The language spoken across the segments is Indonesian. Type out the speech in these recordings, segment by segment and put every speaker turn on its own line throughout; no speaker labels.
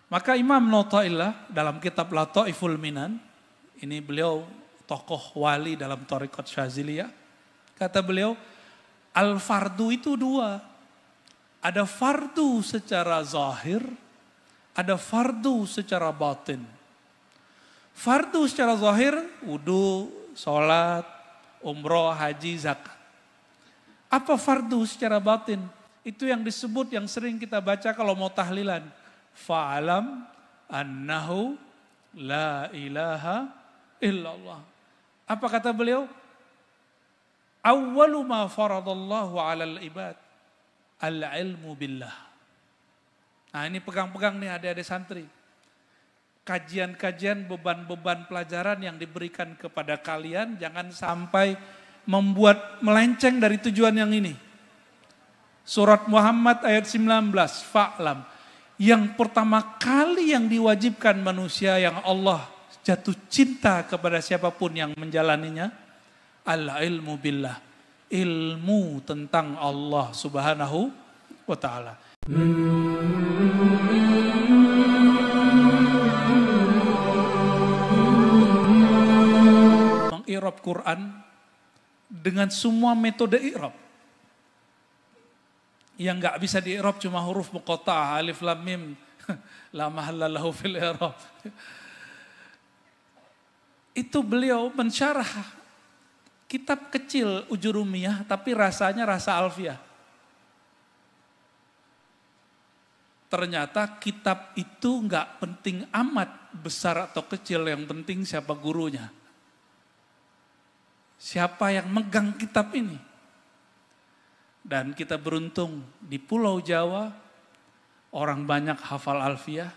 Maka Imam Nawawi dalam kitab Lataiful Minan, ini beliau tokoh wali dalam Thariqat Syaziliyah, kata beliau, al-fardu itu dua. Ada fardu secara zahir, ada fardu secara batin. Fardu secara zahir, wudu, sholat, umroh, haji, zakat. Apa fardu secara batin? Itu yang disebut, yang sering kita baca kalau mau tahlilan. Fa'alam annahu la ilaha illallah. Apa kata beliau? Awwalu ma faradallahu alal ibad al-ilmu billah. Nah ini pegang-pegang nih adik-adik santri. Kajian-kajian, beban-beban pelajaran yang diberikan kepada kalian jangan sampai membuat melenceng dari tujuan yang ini. Surat Muhammad ayat 19, fa'lam. Yang pertama kali yang diwajibkan manusia yang Allah jatuh cinta kepada siapapun yang menjalaninya, al-ilmu billah. Ilmu tentang Allah subhanahu wa ta'ala. Mengirab Quran dengan semua metode i'rab. Yang gak bisa di-i'rab cuma huruf muqatta'ah, alif lam mim, la mahalla lahu fil i'rab. Itu beliau mensyarah kitab kecil Ujurumiyah tapi rasanya rasa alfiyah. Ternyata kitab itu gak penting amat besar atau kecil, yang penting siapa gurunya. Siapa yang megang kitab ini. Dan kita beruntung di Pulau Jawa, orang banyak hafal alfiyah,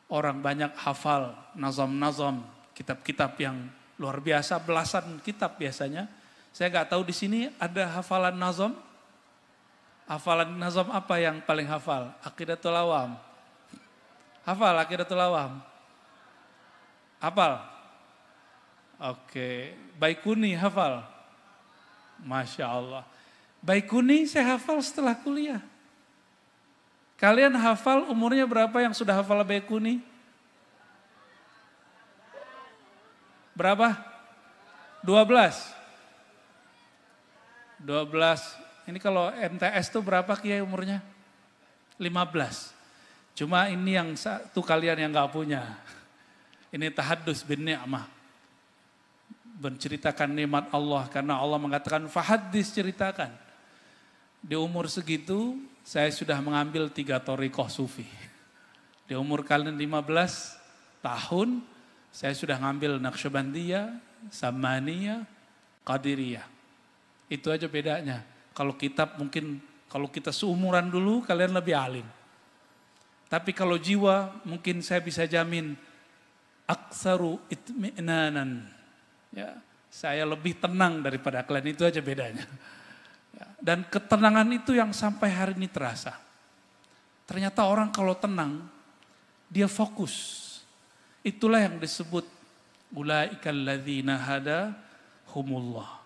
orang banyak hafal nazam-nazam, kitab-kitab yang luar biasa, belasan kitab biasanya. Saya nggak tahu di sini ada hafalan nazam. Hafalan nazam apa yang paling hafal? Aqidatul Awam. Hafal Aqidatul Awam? Hafal? Oke. Baikuni hafal? Masya Allah. Baikuni saya hafal setelah kuliah. Kalian hafal umurnya berapa yang sudah hafal Baikuni? Berapa? 12. 12. Ini kalau MTS tuh berapa Kiai umurnya? 15. Cuma ini yang satu kalian yang gak punya. Ini tahaddus bin ni'mah. Menceritakan nikmat Allah, karena Allah mengatakan fahaddis, ceritakan. Di umur segitu saya sudah mengambil 3 thariqah sufi. Di umur kalian 15 tahun saya sudah ngambil Naqsyabandiyah, Samaniyah, Qadiriyah. Itu aja bedanya. Kalau kitab mungkin kalau kita seumuran dulu kalian lebih alim. Tapi kalau jiwa mungkin saya bisa jamin aktsaru itmi'nanan. Ya, saya lebih tenang daripada kalian, itu aja bedanya. Ya, dan ketenangan itu yang sampai hari ini terasa. Ternyata orang kalau tenang, dia fokus. Itulah yang disebut ulaikal ladzina hadahumullah.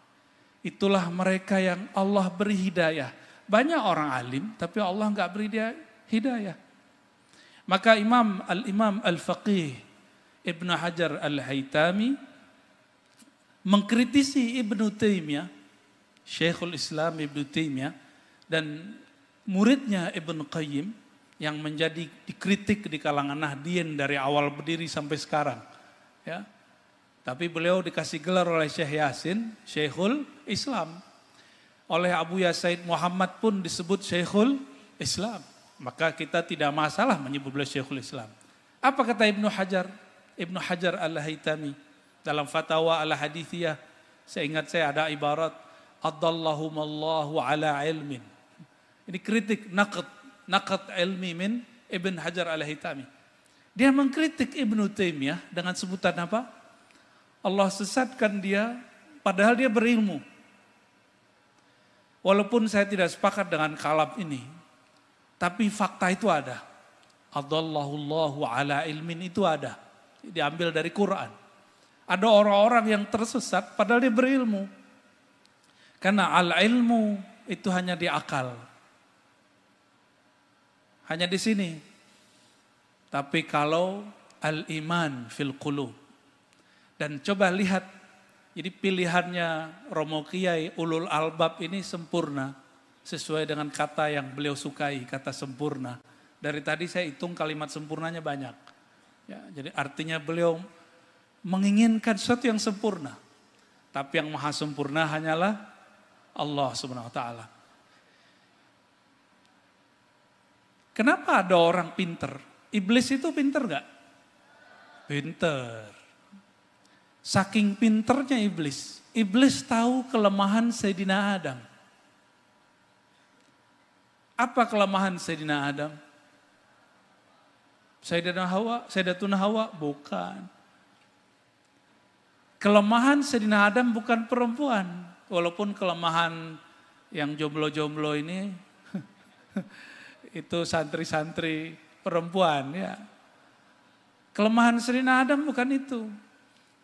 Itulah mereka yang Allah beri hidayah. Banyak orang alim, tapi Allah enggak beri dia hidayah. Maka Imam Al-Faqih Ibnu Hajar Al-Haytami mengkritisi Ibnu Taimiyah, Syekhul Islam Ibnu Taimiyah, dan muridnya Ibnu Qayyim yang menjadi dikritik di kalangan Nahdien dari awal berdiri sampai sekarang. Ya. Tapi beliau dikasih gelar oleh Syekh Yasin, Syekhul Islam. Oleh Abu Yasaid Muhammad pun disebut Syekhul Islam. Maka kita tidak masalah menyebut beliau Syekhul Islam. Apa kata Ibnu Hajar? Ibnu Hajar Al-Haytami dalam Fatwa Al-Hadithiyah, saya ingat saya ada ibarat Addallahumallahu ala ilmin. Ini kritik naqad ilmi min Ibn Hajar Al-Haytami. Dia mengkritik Ibnu Taimiyah dengan sebutan apa? Allah sesatkan dia padahal dia berilmu. Walaupun saya tidak sepakat dengan kalam ini, tapi fakta itu ada. Adallahullahu ala ilmin itu ada. Diambil dari Quran. Ada orang-orang yang tersesat padahal dia berilmu. Karena al-ilmu itu hanya di akal. Hanya di sini. Tapi kalau al-iman fil qulub. Dan coba lihat, jadi pilihannya Romo Kiai Ulul Albab ini sempurna. Sesuai dengan kata yang beliau sukai, kata sempurna. Dari tadi saya hitung kalimat sempurnanya banyak. Ya, jadi artinya beliau menginginkan sesuatu yang sempurna. Tapi yang maha sempurna hanyalah Allah Subhanahu wa taala. Kenapa ada orang pinter? Iblis itu pinter gak? Pinter. Saking pinternya iblis. Iblis tahu kelemahan Sayyidina Adam. Apa kelemahan Sayyidina Adam? Sayyidatuna Hawa? Bukan. Kelemahan Sayyidina Adam bukan perempuan. Walaupun kelemahan yang jomblo-jomblo ini itu santri-santri perempuan ya. Kelemahan Sayyidina Adam bukan itu.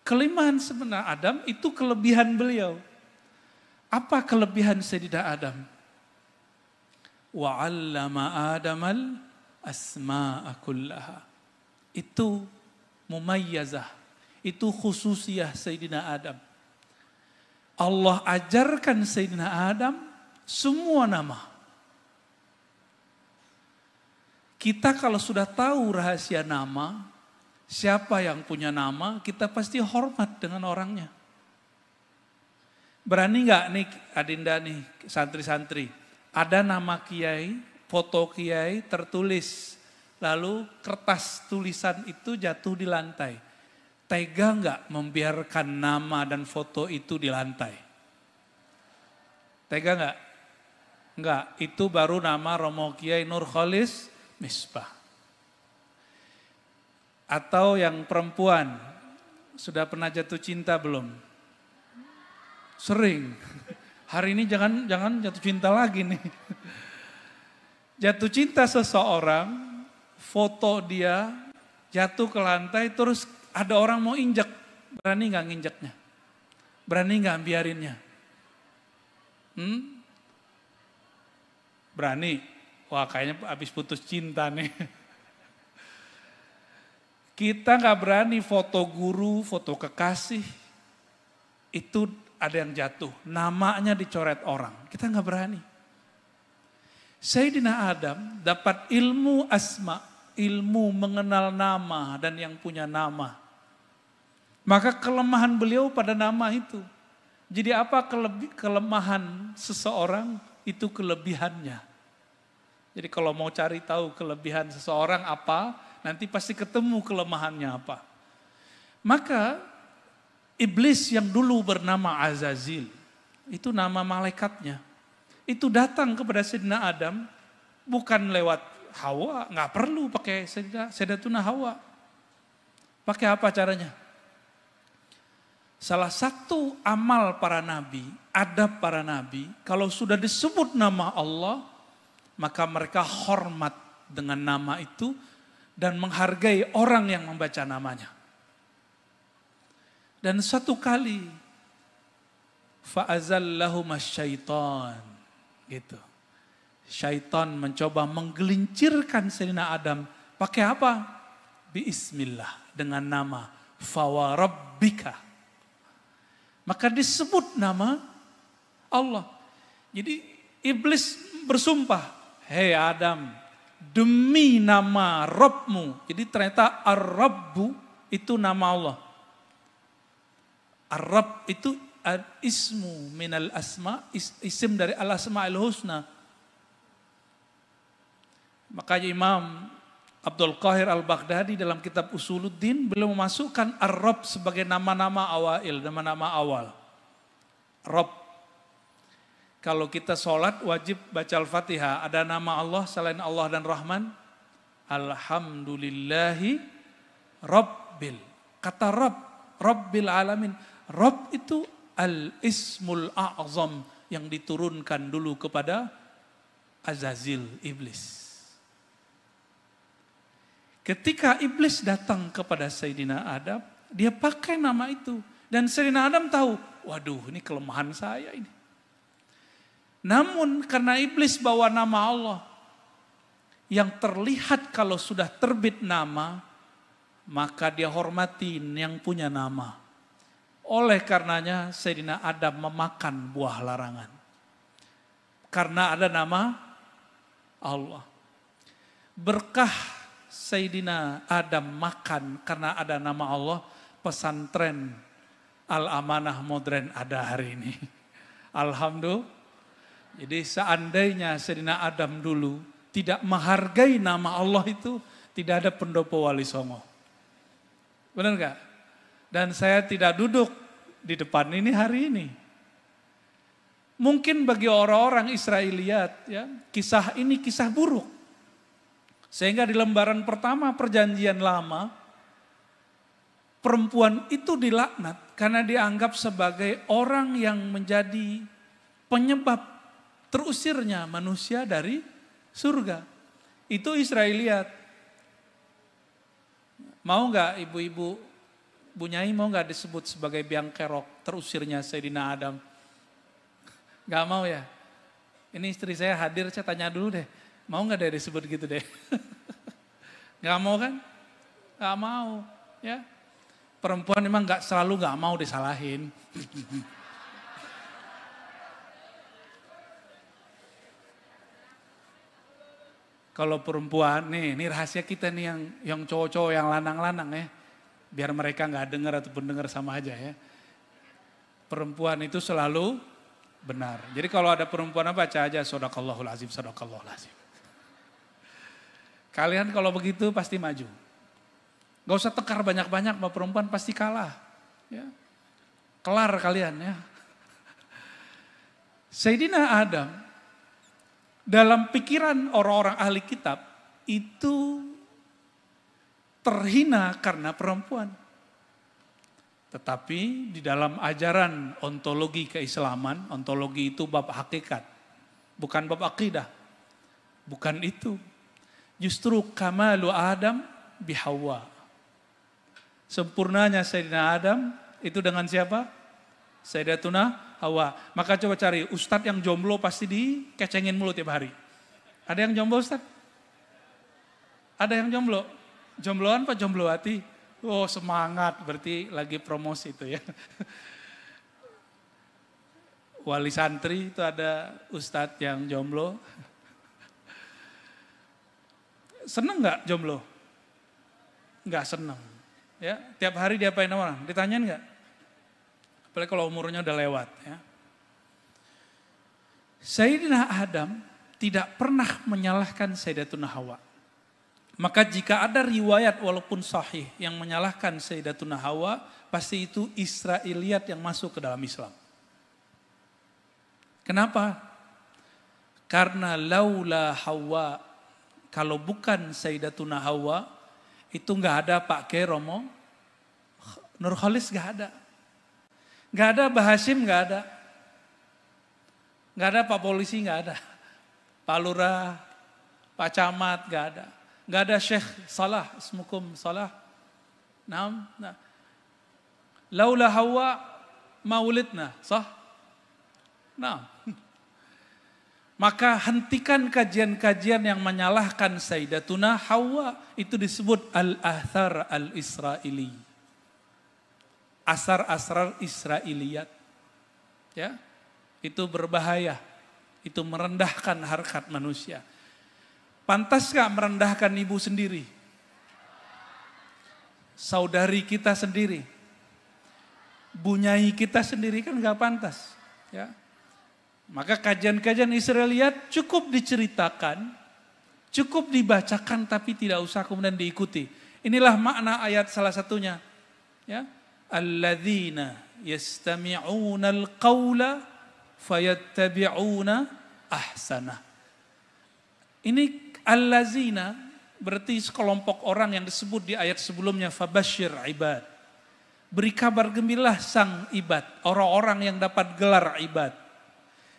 Kelemahan sebenarnya Adam itu kelebihan beliau. Apa kelebihan Sayyidina Adam? Wa 'allama Adamal asma'a kullaha. Itu mumayyazah. Itu khususiyah Sayyidina Adam. Allah ajarkan Sayyidina Adam semua nama. Kita kalau sudah tahu rahasia nama, siapa yang punya nama, kita pasti hormat dengan orangnya. Berani nggak nih Adinda nih santri-santri, ada nama kiai, foto kiai tertulis, lalu kertas tulisan itu jatuh di lantai. Tega nggak membiarkan nama dan foto itu di lantai? Tega nggak? Nggak, itu baru nama Romo Kiai Nurkholis Misbah. Atau yang perempuan, sudah pernah jatuh cinta belum? Sering. Hari ini jangan jatuh cinta lagi nih. Jatuh cinta seseorang, foto dia jatuh ke lantai, terus ada orang mau injek. Berani gak nginjeknya? Berani gak biarinnya? Berani? Wah kayaknya habis putus cinta nih. Kita gak berani foto guru, foto kekasih. Itu ada yang jatuh, namanya dicoret orang. Kita gak berani. Sayyidina Adam dapat ilmu asma, ilmu mengenal nama dan yang punya nama. Maka kelemahan beliau pada nama itu. Jadi apa kelemahan seseorang itu kelebihannya. Jadi kalau mau cari tahu kelebihan seseorang apa, nanti pasti ketemu kelemahannya apa. Maka iblis yang dulu bernama Azazil, itu nama malaikatnya. Itu datang kepada Sayyidina Adam bukan lewat Hawa, nggak perlu pakai Sayyidatuna Hawa. Pakai apa caranya? Salah satu amal para nabi, adab para nabi, kalau sudah disebut nama Allah, maka mereka hormat dengan nama itu dan menghargai orang yang membaca namanya. Dan satu kali, fa'azallahumas syaitan, gitu. Syaitan mencoba menggelincirkan Sayyidina Adam, pakai apa? Bismillah, dengan nama fawarabbika. Maka disebut nama Allah. Jadi iblis bersumpah, hei Adam, demi nama Rabbmu. Jadi ternyata Ar-Rabbu itu nama Allah. Ar-Rabb itu ismu minal asma, isim dari al-asma'il husna. Makanya Imam Abdul Qahir Al-Baghdadi dalam kitab Usuluddin beliau memasukkan Ar-Rabb sebagai nama-nama awail, nama-nama awal. Rabb. Kalau kita sholat wajib baca Al-Fatihah. Ada nama Allah selain Allah dan Rahman? Alhamdulillahi Rabbil. Kata Rabb, Rabbil Alamin. Rabb itu al-ismul a'zam yang diturunkan dulu kepada Azazil, iblis. Ketika iblis datang kepada Sayyidina Adam, dia pakai nama itu. Dan Sayyidina Adam tahu, waduh ini kelemahan saya ini. Namun karena iblis bawa nama Allah, yang terlihat kalau sudah terbit nama, maka dia hormatin yang punya nama. Oleh karenanya Sayyidina Adam memakan buah larangan. Karena ada nama Allah. Berkah Sayyidina Adam makan karena ada nama Allah, pesantren Al-Amanah Modern ada hari ini. Alhamdulillah. Jadi seandainya Sayyidina Adam dulu tidak menghargai nama Allah itu, tidak ada pendopo Wali Songo. Benar gak? Dan saya tidak duduk di depan ini hari ini. Mungkin bagi orang-orang Israiliyat, ya, kisah ini kisah buruk. Sehingga di lembaran pertama Perjanjian Lama, perempuan itu dilaknat karena dianggap sebagai orang yang menjadi penyebab terusirnya manusia dari surga. Itu Israiliyat. Mau nggak ibu-ibu, Bu Nyai mau nggak disebut sebagai biang kerok terusirnya Sayyidina Adam? Nggak mau ya? Ini istri saya hadir, saya tanya dulu deh. Mau nggak deh disebut gitu deh? Nggak mau kan? Nggak mau, ya. Perempuan memang selalu nggak mau disalahin. Kalau perempuan, ini rahasia kita nih yang cowok-cowok yang lanang-lanang ya. Biar mereka nggak dengar ataupun dengar sama aja ya. Perempuan itu selalu benar. Jadi kalau ada perempuan apa baca aja Shadaqallahul Azim, Shadaqallahul Azim. Kalian kalau begitu pasti maju. Gak usah tekar banyak-banyak, sama perempuan pasti kalah. Ya. Kelar kalian ya. Sayyidina Adam, dalam pikiran orang-orang ahli kitab, itu terhina karena perempuan. Tetapi di dalam ajaran ontologi keislaman, ontologi itu bab hakikat. Bukan bab akidah. Bukan itu. Justru kamalu Adam bihawa. Sempurnanya Sayyidina Adam itu dengan siapa? Sayyidatuna Hawa. Maka coba cari ustadz yang jomblo pasti dikecengin mulu tiap hari. Ada yang jomblo ustadz? Ada yang jomblo? Jombloan apa jomblowati? Oh semangat, berarti lagi promosi itu ya. Wali santri itu ada ustadz yang jomblo. Seneng gak jomblo? Gak seneng. Ya, tiap hari diapain orang? Ditanyain gak? Apalagi kalau umurnya udah lewat. Ya. Sayyidina Adam tidak pernah menyalahkan Sayyidatuna Hawa. Maka jika ada riwayat walaupun sahih yang menyalahkan Sayyidatuna Hawa, pasti itu Israiliyat yang masuk ke dalam Islam. Kenapa? Karena laula Hawa, kalau bukan Sayyidatuna Hawa, itu nggak ada Pak Kiai Romo Nurholis, nggak ada. Nggak ada Mbah Hasyim, nggak ada. Nggak ada Pak Polisi, nggak ada. Pak Lurah, Pak Camat, nggak ada. Nggak ada Syekh Salah, Ismukum Salah. Nah. Laula Hawa maulidna, sah? Nah. Maka hentikan kajian-kajian yang menyalahkan Sayyidatuna Hawa. Itu disebut al-athar al-isra'ili. Asar-asrar Israiliyat. Ya, itu berbahaya. Itu merendahkan harkat manusia. Pantas gak merendahkan ibu sendiri? Saudari kita sendiri? Bunyai kita sendiri kan gak pantas. Ya. Maka kajian-kajian Israiliyat cukup diceritakan, cukup dibacakan tapi tidak usah kemudian diikuti. Inilah makna ayat salah satunya. Ya. Alladzina yastami'una al-qawla fayattabi'una ahsanah. Ini allazina berarti sekelompok orang yang disebut di ayat sebelumnya fabashir ibad. Beri kabar gembiralah sang ibad, orang-orang yang dapat gelar ibad.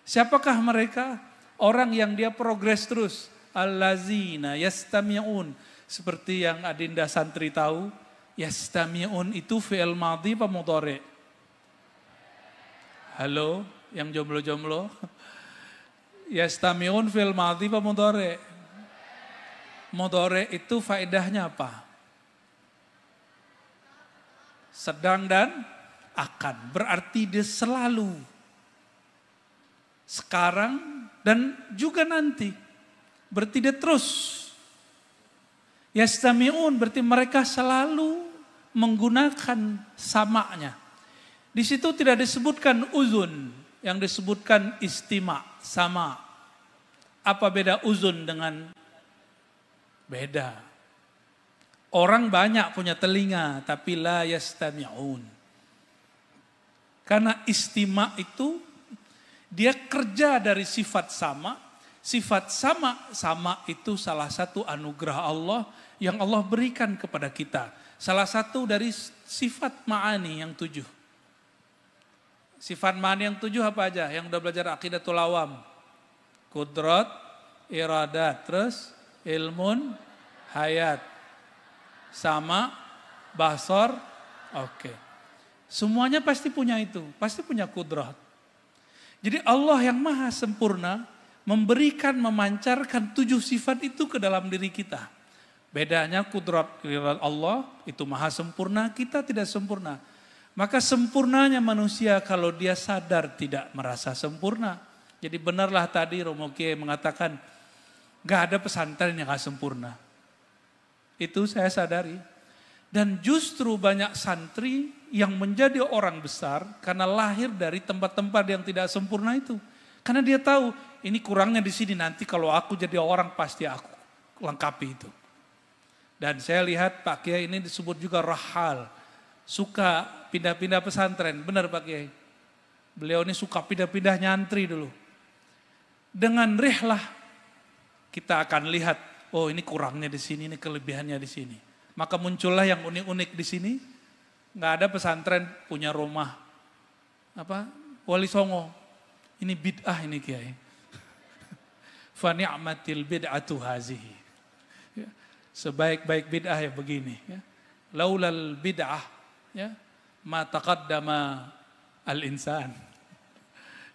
Siapakah mereka? Orang yang dia progres terus. Allazina yastami'un. Seperti yang Adinda Santri tahu, yastami'un itu fi'il madhi apa mudhari'? Halo, yang jomblo-jomblo. Yastami'un fi'il madhi apa mudhari'? Mudhari itu faedahnya apa? Sedang dan akan. Berarti dia selalu. Sekarang dan juga nanti. Berarti dia terus. Yastami'un berarti mereka selalu menggunakan samanya. Di situ tidak disebutkan uzun, yang disebutkan istima, sama. Apa beda uzun dengan beda? Orang banyak punya telinga, tapi la yastami'un. Karena istima itu dia kerja dari sifat sama. Sifat sama itu salah satu anugerah Allah yang Allah berikan kepada kita. Salah satu dari sifat ma'ani yang 7. Sifat ma'ani yang 7 apa aja? Yang udah belajar aqidatul awam. Kudrat, iradat, terus ilmun, hayat. Sama, basar, oke. Semuanya pasti punya itu, pasti punya kudrat. Jadi Allah yang maha sempurna memberikan, memancarkan 7 sifat itu ke dalam diri kita. Bedanya kudrat Allah itu maha sempurna, kita tidak sempurna. Maka sempurnanya manusia kalau dia sadar tidak merasa sempurna. Jadi benarlah tadi Romo Kiai mengatakan, gak ada pesantren yang gak sempurna. Itu saya sadari. Dan justru banyak santri yang menjadi orang besar karena lahir dari tempat-tempat yang tidak sempurna itu. Karena dia tahu ini kurangnya di sini, nanti kalau aku jadi orang pasti aku lengkapi itu. Dan saya lihat Pak Kiai ini disebut juga rahal. Suka pindah-pindah pesantren. Benar Pak Kiai. Beliau ini suka pindah-pindah nyantri dulu. Dengan rihlah kita akan lihat, oh ini kurangnya di sini, ini kelebihannya di sini. Maka muncullah yang unik-unik di sini. Nggak ada pesantren punya rumah Wali Songo. Ini bid'ah ini Kiai. Fa ni'matil bid'atu hazihi. Ya. Sebaik-baik bid'ah ya begini. Ya. Laulal bid'ah, ya, ma taqaddama al-insan.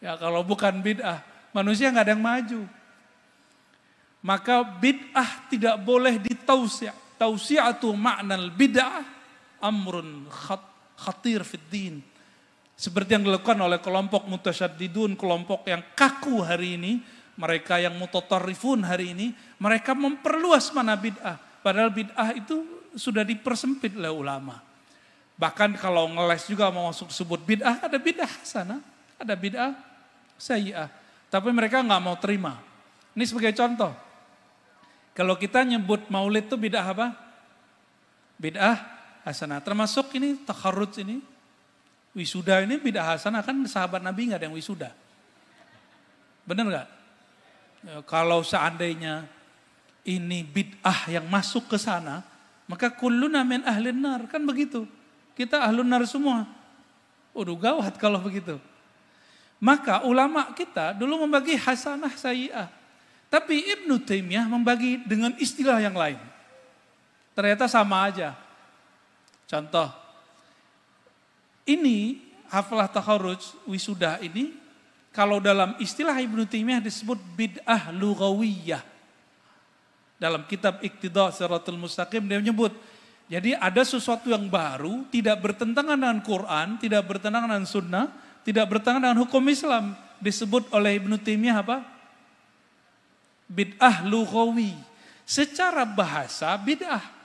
Ya, kalau bukan bid'ah, manusia nggak ada yang maju. Maka bid'ah tidak boleh ditausi'. Tausi'atu ma'nal bid'ah amrun khatir fid din. Seperti yang dilakukan oleh kelompok mutasyaddidun, kelompok yang kaku hari ini, mereka yang mutatarrifun hari ini, mereka memperluas mana bid'ah. Padahal bid'ah itu sudah dipersempit oleh ulama. Bahkan kalau ngeles juga mau masuk sebut bid'ah, ada bid'ah hasanah, ada bid'ah sayyi'ah. Tapi mereka nggak mau terima. Ini sebagai contoh. Kalau kita nyebut maulid itu bid'ah apa? Bid'ah hasanah. Termasuk ini takharruj ini. Wisuda ini bid'ah hasanah, kan sahabat Nabi nggak ada yang wisuda. Benar nggak? Ya, kalau seandainya ini bid'ah yang masuk ke sana, maka kulluna min ahlin nar, kan begitu. Kita ahlun nar semua. Waduh gawat kalau begitu. Maka ulama kita dulu membagi hasanah sayyi'ah. Tapi Ibnu Taimiyah membagi dengan istilah yang lain. Ternyata sama aja. Contoh, ini haflah takharruj wisuda ini kalau dalam istilah Ibnu Taimiyah disebut bid'ah lughawiyah. Dalam kitab Iqtida' Shiratal Mustaqim dia menyebut, jadi ada sesuatu yang baru, tidak bertentangan dengan Quran, tidak bertentangan dengan sunnah, tidak bertentangan dengan hukum Islam. Disebut oleh Ibnu Taimiyah apa? Bid'ah lughawi. Secara bahasa bid'ah.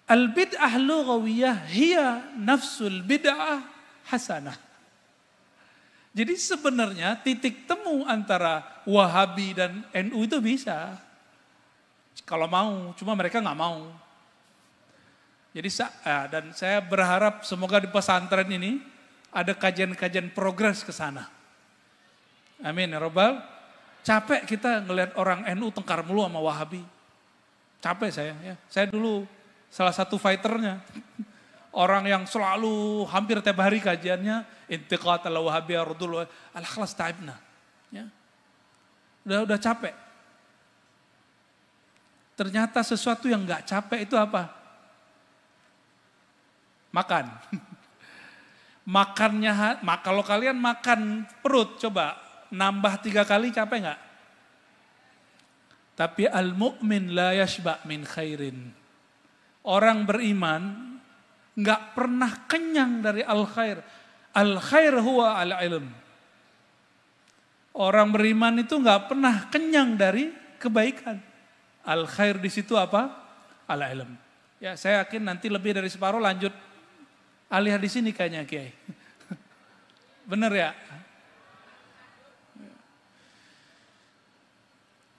Al-bid'ah lughawiyah hiya nafsul bid'ah hasanah. Jadi sebenarnya titik temu antara Wahabi dan NU itu bisa. Kalau mau, cuma mereka nggak mau. Jadi dan saya berharap semoga di pesantren ini ada kajian-kajian progres ke sana. Amin ya Rabbal. Capek kita ngelihat orang NU tengkar mulu sama Wahabi. Capek saya. Ya. Saya dulu salah satu fighternya. Orang yang selalu hampir tiap hari kajiannya. Intiqat ala Wahabi ardul al-khalas ta'ibna. Ya. Udah capek. Ternyata sesuatu yang gak capek itu apa? Makan. Makannya, kalau kalian makan perut coba. Nambah 3 kali capek nggak? Tapi al-mu'min la yashba' min khairin. Orang beriman nggak pernah kenyang dari al-khair. Al-khair huwa al-ilm. Orang beriman itu nggak pernah kenyang dari kebaikan. Al-khair di situ apa? Al-ilm. Ya, saya yakin nanti lebih dari separuh lanjut alih di sini kayaknya Kiai. Bener ya?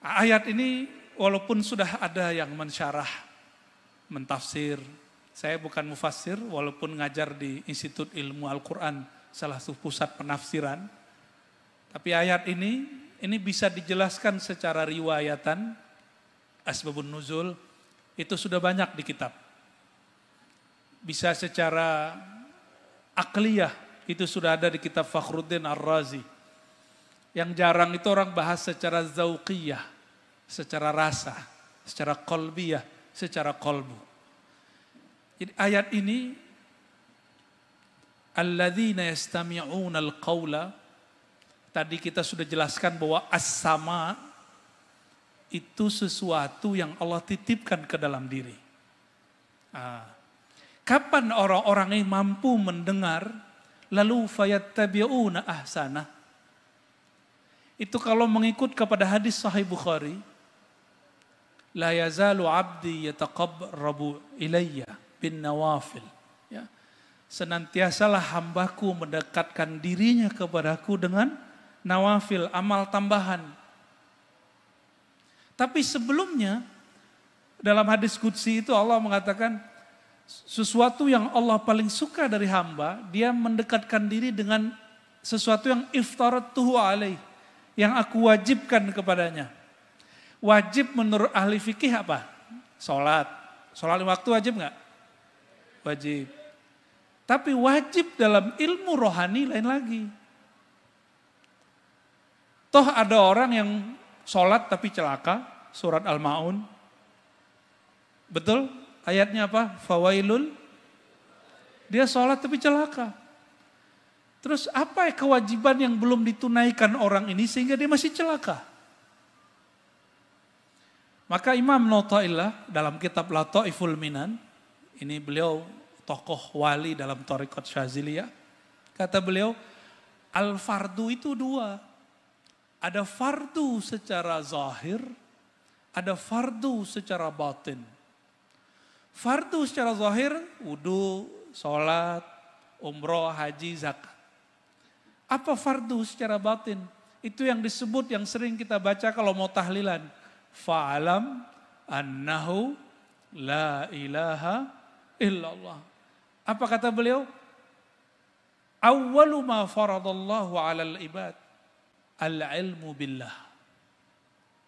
Ayat ini walaupun sudah ada yang mensyarah, mentafsir, saya bukan mufassir walaupun ngajar di Institut Ilmu Al-Quran, salah satu pusat penafsiran. Tapi ayat ini bisa dijelaskan secara riwayatan, asbabun nuzul, itu sudah banyak di kitab. Bisa secara akliyah, itu sudah ada di kitab Fakhruddin Ar-Razi. Yang jarang itu orang bahas secara zauqiyah, secara rasa, secara qalbiyah, secara qalbu. Jadi ayat ini alladzina yastami'una al-qaula, tadi kita sudah jelaskan bahwa as-sama itu sesuatu yang Allah titipkan ke dalam diri. Kapan orang-orang ini mampu mendengar lalu fayattabi'una ahsana? Itu kalau mengikut kepada hadis Sahih Bukhari, la yazalu abdi yataqarrabu ilayya bin nawafil. Ya. Senantiasalah hambaku mendekatkan dirinya kepadaku dengan nawafil, amal tambahan. Tapi sebelumnya dalam hadis qudsi itu Allah mengatakan sesuatu yang Allah paling suka dari hamba, dia mendekatkan diri dengan sesuatu yang iftaratuhu alaih, yang aku wajibkan kepadanya. Wajib menurut ahli fikih apa? Sholat. Sholat 5 waktu wajib nggak? Wajib. Tapi wajib dalam ilmu rohani lain lagi. Toh ada orang yang sholat tapi celaka, surat Al-Ma'un. Betul? Ayatnya apa? Fawailul. Dia sholat tapi celaka. Terus apa kewajiban yang belum ditunaikan orang ini sehingga dia masih celaka? Maka Imam Nawawi dalam kitab Lataiful Minan, ini beliau tokoh wali dalam Thariqat Syaziliyah, kata beliau, al-fardu itu 2. Ada fardu secara zahir, ada fardu secara batin. Fardu secara zahir, wudu, sholat, umroh, haji, zakat. Apa fardu secara batin? Itu yang disebut, yang sering kita baca kalau mau tahlilan. Fa'alam annahu la ilaha illallah. Apa kata beliau? Awwalu ma faradallahu alal ibad al-ilmu billah.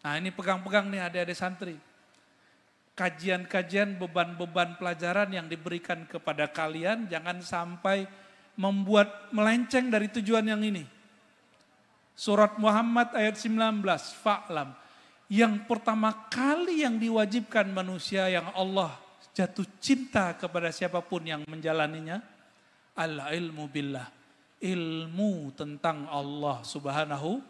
Nah ini pegang-pegang nih adik-adik santri. Kajian-kajian, beban-beban pelajaran yang diberikan kepada kalian jangan sampai membuat melenceng dari tujuan yang ini. Surat Muhammad ayat 19, fa'lam. Yang pertama kali yang diwajibkan manusia yang Allah jatuh cinta kepada siapapun yang menjalaninya, al-ilmu billah. Ilmu tentang Allah subhanahu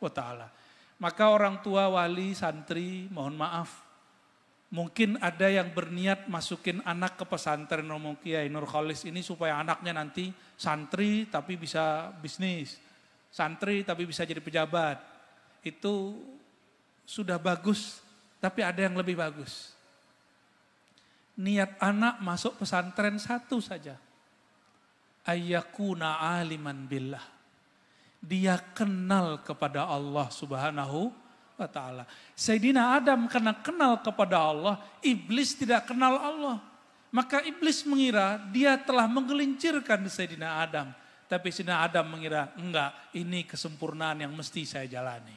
wa ta'ala. Maka orang tua, wali, santri, mohon maaf. Mungkin ada yang berniat masukin anak ke pesantren Romo Kiai Nur Khalis ini supaya anaknya nanti santri tapi bisa bisnis. Santri tapi bisa jadi pejabat. Itu sudah bagus, tapi ada yang lebih bagus. Niat anak masuk pesantren satu saja. Ayyakuna aliman billah. Dia kenal kepada Allah subhanahu wa ta'ala. Sayyidina Adam karena kenal kepada Allah, iblis tidak kenal Allah. Maka iblis mengira dia telah menggelincirkan Sayyidina Adam. Tapi Sayyidina Adam mengira, enggak, ini kesempurnaan yang mesti saya jalani.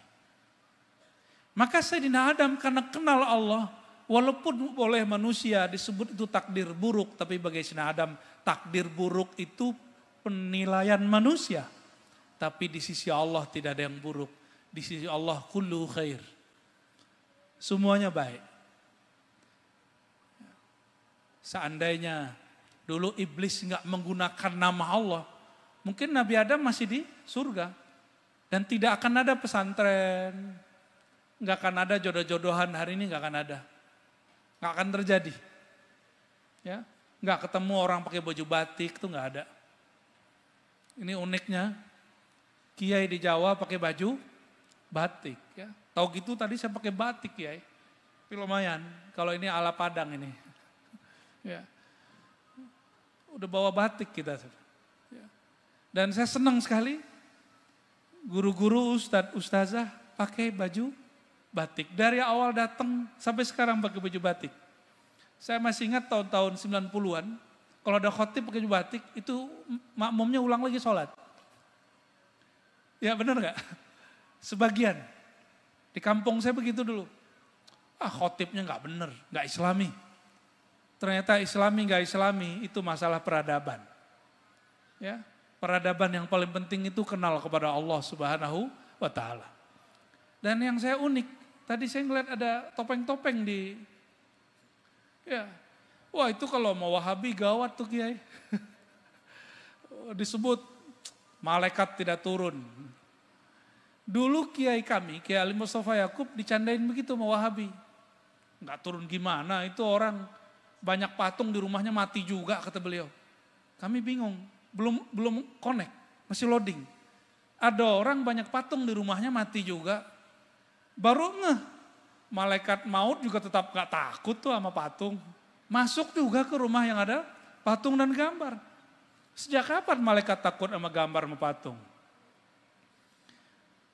Maka Sayyidina Adam karena kenal Allah, walaupun oleh manusia disebut itu takdir buruk, tapi bagi Sayyidina Adam takdir buruk itu penilaian manusia. Tapi di sisi Allah tidak ada yang buruk. Di sisi Allah kullu khair. Semuanya baik. Seandainya dulu iblis enggak menggunakan nama Allah, mungkin Nabi Adam masih di surga. Dan tidak akan ada pesantren, nggak akan ada jodoh-jodohan hari ini, nggak akan ada. Nggak akan terjadi. Ya, nggak ketemu orang pakai baju batik, itu nggak ada. Ini uniknya, kiai di Jawa pakai baju batik. Ya. Tahu gitu tadi saya pakai batik kiai. Tapi lumayan, kalau ini ala Padang ini. Ya. Udah bawa batik kita. Ya. Dan saya senang sekali, guru-guru, ustazah pakai baju batik. Dari awal datang sampai sekarang pakai baju batik. Saya masih ingat tahun-tahun 90-an, kalau ada khotib pakai baju batik, itu makmumnya ulang lagi sholat. Ya benar gak? Sebagian. Di kampung saya begitu dulu. Khotibnya gak benar, gak islami. Ternyata islami gak islami itu masalah peradaban. Ya, peradaban yang paling penting itu kenal kepada Allah Subhanahu wa Ta'ala. Dan yang saya unik, tadi saya ngeliat ada topeng-topeng di, ya, wah itu kalau mau Wahabi gawat tuh kiai. Disebut malaikat tidak turun. Dulu kiai kami, Kiai Ali Mustafa Yakub dicandain begitu sama Wahabi. Nggak turun gimana, itu orang banyak patung di rumahnya mati juga kata beliau. Kami bingung, belum connect, masih loading. Ada orang banyak patung di rumahnya mati juga. Baru ngeh, malaikat maut juga tetap gak takut tuh sama patung. Masuk juga ke rumah yang ada patung dan gambar. Sejak kapan malaikat takut sama gambar sama patung?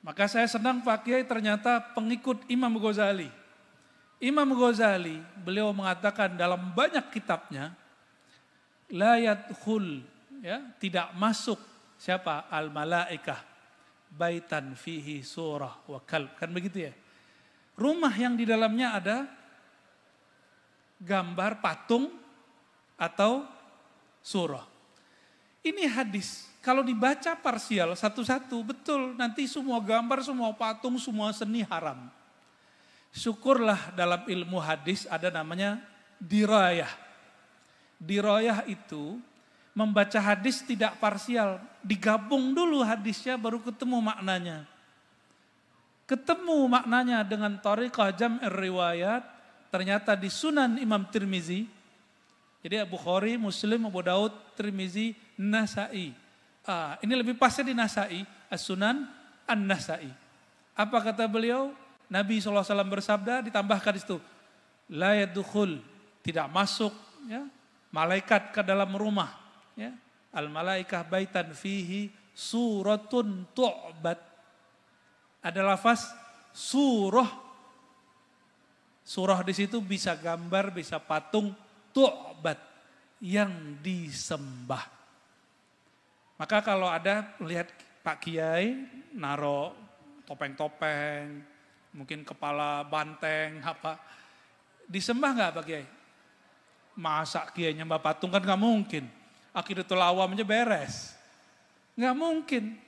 Maka saya senang Pak Kiai ternyata pengikut Imam Ghazali. Imam Ghazali beliau mengatakan dalam banyak kitabnya, la yadkhul, ya, tidak masuk siapa? Al-malaikah baitan fihi surah wa kalb. Kan begitu ya. Rumah yang di dalamnya ada gambar patung atau surah. Ini hadis. Kalau dibaca parsial satu-satu, betul nanti semua gambar, semua patung, semua seni haram. Syukurlah dalam ilmu hadis ada namanya dirayah. Dirayah itu membaca hadis tidak parsial, digabung dulu hadisnya baru ketemu maknanya. Ketemu maknanya dengan thariqah jam'ir riwayat, ternyata di Sunan Imam Tirmizi. Jadi Bukhari, Muslim, Abu Daud, Tirmizi, Nasa'i. Ini lebih pasnya di Nasa'i, As-Sunan An-Nasa'i. Apa kata beliau? Nabi SAW bersabda, ditambahkan di situ, la yadkhul, tidak masuk, ya, malaikat ke dalam rumah, ya. Al-malaikah baitan fihi suratun tu'bad. Ada lafaz surah. Surah di situ bisa gambar, bisa patung, tu'bad, yang disembah. Maka kalau ada lihat Pak Kiai naro topeng-topeng, mungkin kepala banteng apa, disembah nggak Pak Kiai? Masa Kiai nyembah patung kan nggak mungkin. Aqidatul Awam aja beres, nggak mungkin.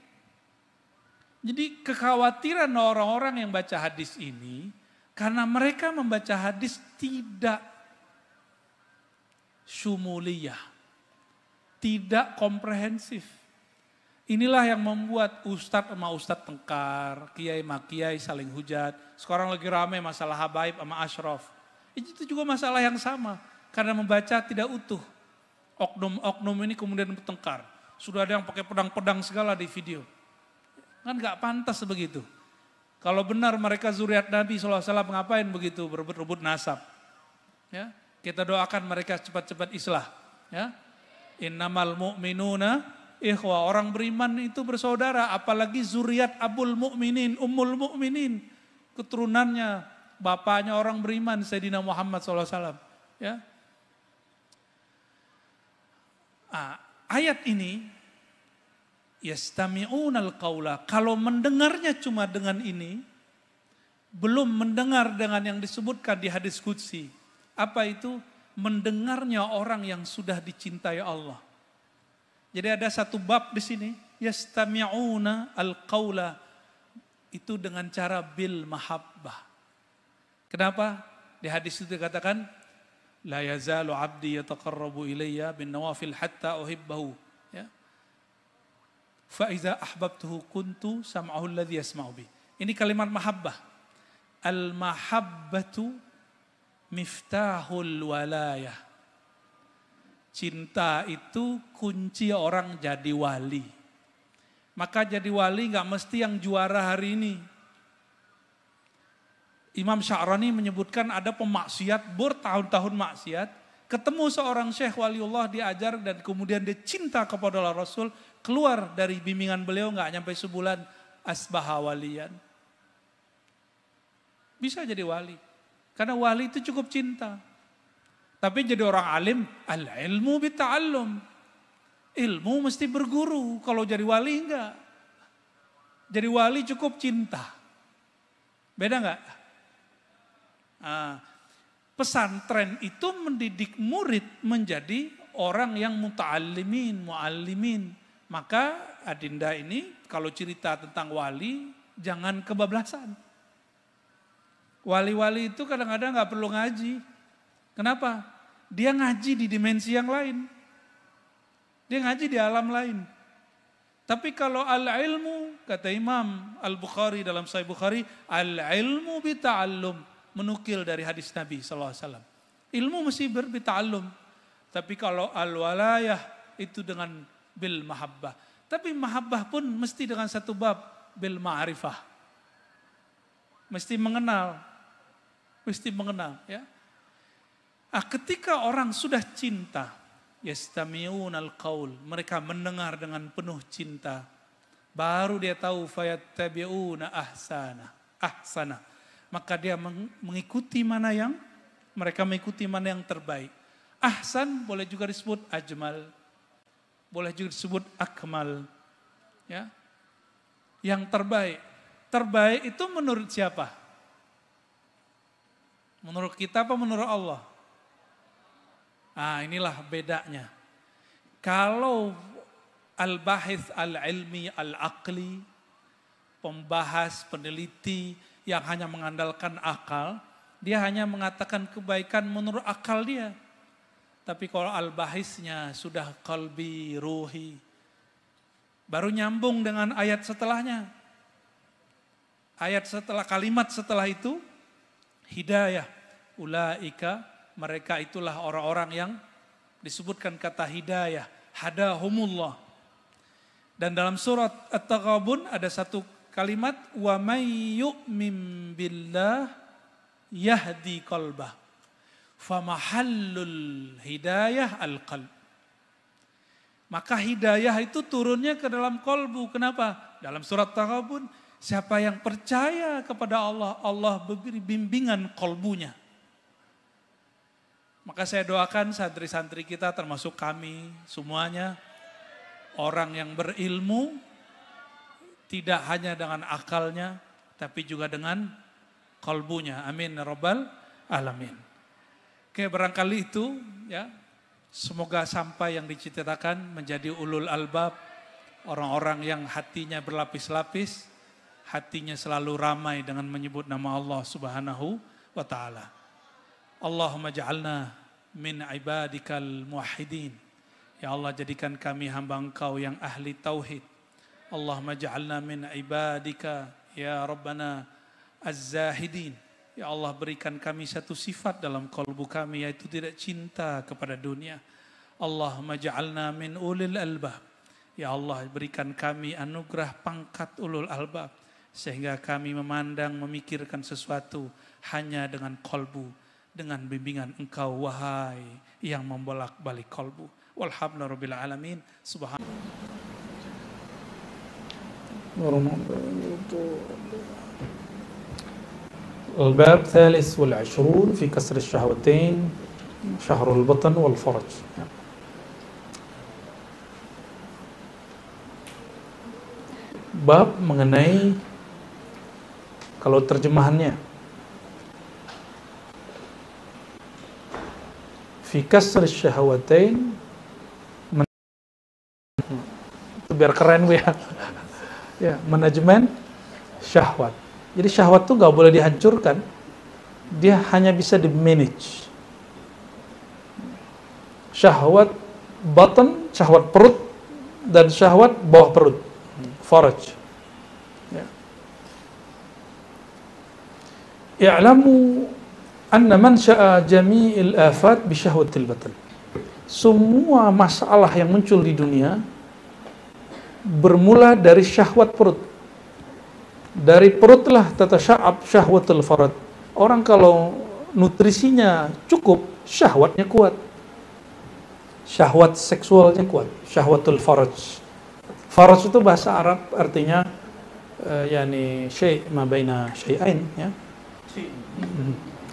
Jadi kekhawatiran orang-orang yang baca hadis ini karena mereka membaca hadis tidak syumuliyah, tidak komprehensif. Inilah yang membuat ustadz sama ustadz tengkar, kiai sama kiai saling hujat. Sekarang lagi ramai masalah habaib sama asyraf. Itu juga masalah yang sama, karena membaca tidak utuh. Oknum-oknum ini kemudian bertengkar. Sudah ada yang pakai pedang-pedang segala di video. Kan gak pantas begitu. Kalau benar mereka zuriat Nabi SAW ngapain begitu, berebut-rebut nasab. Ya, kita doakan mereka cepat-cepat islah. Ya, innamal mu'minuna ikhwah, orang beriman itu bersaudara, apalagi zuriat Abul Mukminin, Ummul Mukminin, keturunannya, bapaknya orang beriman, Sayyidina Muhammad SAW. Ya. Ayat ini, yastami'unal qawla, kalau mendengarnya cuma dengan ini, belum mendengar dengan yang disebutkan di hadis qudsi. Apa itu? Mendengarnya orang yang sudah dicintai Allah. Jadi ada satu bab di sini, yastami'una al-qawla, itu dengan cara bil mahabbah. Kenapa? Di hadis itu dikatakan, la yazalu abdi yataqarrabu ilayya bin nawafil hatta uhibbahu. Ya. Fa iza ahbabtuhu kuntu sam'ahu alladhi yasma'u bi. Ini kalimat mahabbah. Al-mahabbatu miftahul walayah. Cinta itu kunci orang jadi wali. Maka jadi wali gak mesti yang juara hari ini. Imam Sya'rani menyebutkan ada pemaksiat, bertahun-tahun maksiat, ketemu seorang syekh waliullah diajar dan kemudian dia cinta kepada Rasul, keluar dari bimbingan beliau gak nyampe sebulan, asbaha waliyan. Bisa jadi wali. Karena wali itu cukup cinta. Tapi jadi orang alim, al-ilmu bita'allum. Ilmu mesti berguru. Kalau jadi wali enggak. Jadi wali cukup cinta. Beda enggak? Pesantren itu mendidik murid menjadi orang yang muta'allimin, mu'allimin. Maka Adinda ini kalau cerita tentang wali, jangan kebablasan. Wali-wali itu kadang-kadang gak perlu ngaji. Kenapa? Dia ngaji di dimensi yang lain. Dia ngaji di alam lain. Tapi kalau al-ilmu, kata Imam Al-Bukhari dalam Sahih Bukhari, al-ilmu bita'allum. Menukil dari hadis Nabi SAW. Ilmu mesti bita'allum. Tapi kalau al-walayah itu dengan bil mahabbah. Tapi mahabbah pun mesti dengan satu bab, bil ma'rifah. Mesti mengenal. Mesti mengenal, ya. Ketika orang sudah cinta, yastami'unal qaul, mereka mendengar dengan penuh cinta, baru dia tahu fayattabi'una ahsana. Maka dia mengikuti mana yang mereka mengikuti mana yang terbaik. Ahsan boleh juga disebut ajmal, boleh juga disebut akmal, ya. Yang terbaik. Terbaik itu menurut siapa? Menurut kita apa menurut Allah? Inilah bedanya. Kalau al-bahith al-ilmi al-aqli, pembahas, peneliti yang hanya mengandalkan akal, dia hanya mengatakan kebaikan menurut akal dia. Tapi kalau al-bahisnya sudah qalbi, ruhi, baru nyambung dengan ayat setelahnya. Ayat setelah, kalimat setelah itu, hidayah, ulaika, mereka itulah orang-orang yang disebutkan kata hidayah, hadahumullah. Dan dalam surat At-Taghabun ada satu kalimat, wa may yu'min billah yahdi qalbah, famahallul hidayah al-qalb. Maka hidayah itu turunnya ke dalam kolbu. Kenapa? Dalam surat Taghabun, siapa yang percaya kepada Allah, Allah beri bimbingan kolbunya. Maka saya doakan santri-santri kita termasuk kami semuanya, orang yang berilmu, tidak hanya dengan akalnya, tapi juga dengan kolbunya. Amin ya rabbal alamin. Oke, barangkali itu ya. Semoga sampai yang diciptakan menjadi ulul albab, orang-orang yang hatinya berlapis-lapis, hatinya selalu ramai dengan menyebut nama Allah Subhanahu wa ta'ala. Allahumma ja'alna min ibadikal muwahhidin. Ya Allah, jadikan kami hamba Engkau yang ahli tauhid. Allahumma ja'alna min ibadika ya Rabbana az-zahidin. Ya Allah, berikan kami satu sifat dalam kalbu kami, yaitu tidak cinta kepada dunia. Allahumma ja'alna min ulil albab. Ya Allah, berikan kami anugerah pangkat ulul albab, sehingga kami memandang, memikirkan sesuatu hanya dengan kalbu, dengan bimbingan Engkau, wahai yang membolak-balik kalbu. Walhamdulillah rabbil alamin. Subhanallah.
الباب 23 في كسر الشهوتين شهر البطن والفرج. Bab mengenai, kalau terjemahannya, fi kasr syahwatain, itu biar keren Bu ya. Ya, manajemen syahwat. Jadi syahwat itu gak boleh dihancurkan, dia hanya bisa di-manage. Syahwat batan, syahwat perut, dan syahwat bawah perut, faraj. Ya. i'lamu anna man sya'a jami'il afat bi syahwatil batan. Semua masalah yang muncul di dunia bermula dari syahwat perut. Dari perutlah tatasya'ab syahwatul farad. Orang kalau nutrisinya cukup, syahwatnya kuat. Syahwat seksualnya kuat, syahwatul faraj. Faraj itu bahasa Arab artinya yani syai' ma baina syai'ain, ya.